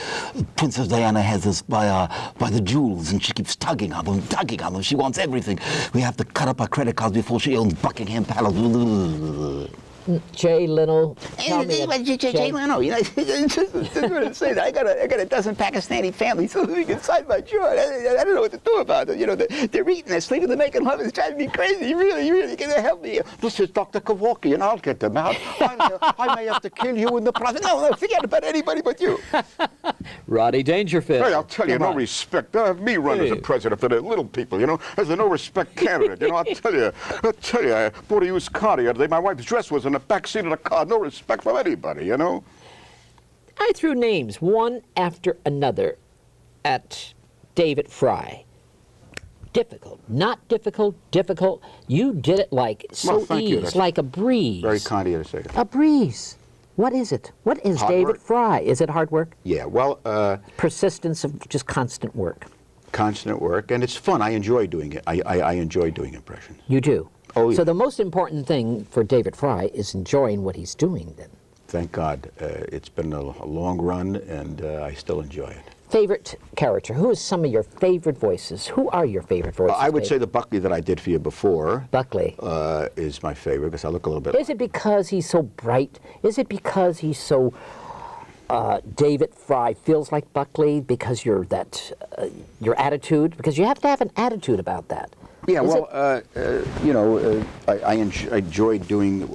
Princess Diana has us by the jewels, and she keeps tugging on them. She wants everything. We have to cut up our credit cards before she owns Buckingham Palace. Jay Leno. Jay Leno, you know, that's what I'm saying. I got a dozen Pakistani families living inside my drawer. I don't know what to do about it. You know, they're eating, they're sleeping, they're making love. It's driving me crazy. You really gonna help me? This is Dr. Kevorkian, and I'll get them out. I may have to kill you in the process. No, forget about anybody but you. Roddy Dangerfield. Hey, I'll tell you, no respect. They'll have me run as a president for the little people, you know, as a no-respect candidate. You know, I'll tell you, I bought a used car the other day. My wife's dress was in the back seat of the car. No respect for anybody, you know. I threw names one after another at David Frye. Difficult, not difficult, difficult. You did it like so easy, like a breeze. Very kind of you to say that. A breeze. What is it? What is Hard David work. Frye? Is it hard work? Yeah, well... persistence of just constant work. Constant work, and it's fun. I enjoy doing it. I enjoy doing impressions. You do? Oh, yeah. So the most important thing for David Frye is enjoying what he's doing then. Thank God. It's been a long run, and I still enjoy it. Favorite character? Who is some of your favorite voices? Who are your favorite voices? I would say the Buckley that I did for you before. Buckley. Is my favorite because I look a little bit... Is it because he's so bright? Is it because he's so... David Frye feels like Buckley because you're that... your attitude? Because you have to have an attitude about that. Yeah, well, you know, I enjoyed doing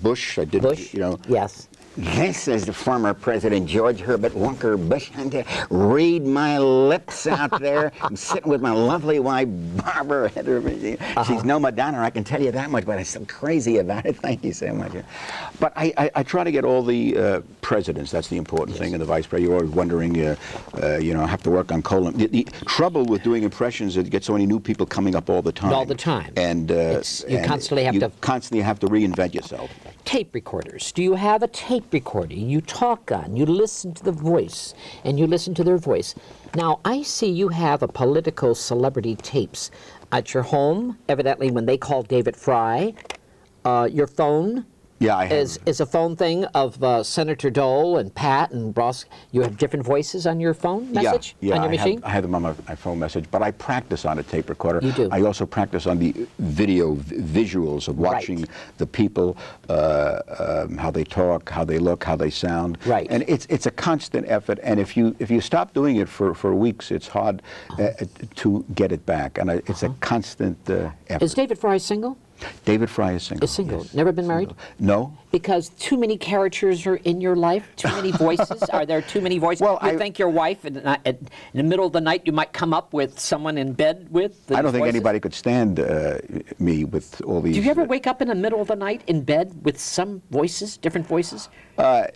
Bush. I did, Bush? you know. Yes. This is the former President George Herbert Walker Bush Hunter. Read my lips out there. I'm sitting with my lovely wife, Barbara. She's no Madonna, I can tell you that much, but I'm still crazy about it. Thank you so much. But I try to get all the presidents. That's the important thing, and the vice president. You're always wondering, you know, I have to work on colon. The trouble with doing impressions is you get so many new people coming up all the time. All the time. And you constantly have to reinvent yourself. Tape recorders. Do you have a tape recorder you talk on? You listen to the voice, and you listen to their voice. Now, I see you have a political celebrity tapes at your home, evidently when they called David Frye. Your phone Yeah, I have. is a phone thing of Senator Dole and Pat and Ross. You have different voices on your phone message? Yeah, on your machine? I have them on my phone message, but I practice on a tape recorder. You do. I also practice on the visuals of watching the people, how they talk, how they look, how they sound. Right. And it's a constant effort, and if you stop doing it for weeks, it's hard to get it back, and it's a constant effort. Is David Frye single? David Frye is single. Is single. Yes. Never been married? No. Because too many characters are in your life? Too many voices? Are there too many voices? Well, you think your wife, in the middle of the night, you might come up with someone in bed with? I don't think anybody could stand me with all these. Do you ever wake up in the middle of the night in bed with some voices, different voices?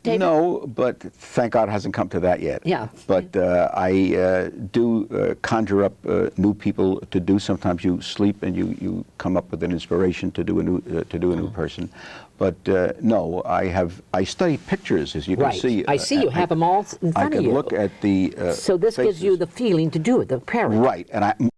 No, but thank God it hasn't come to that yet. Yeah. But I do conjure up new people to do. Sometimes you sleep and you come up with an inspiration to do a new person. But no, I study pictures, as you can see. I see you have them all in front of you. I can look at the. So this gives you the feeling to do it, the parent. Right, and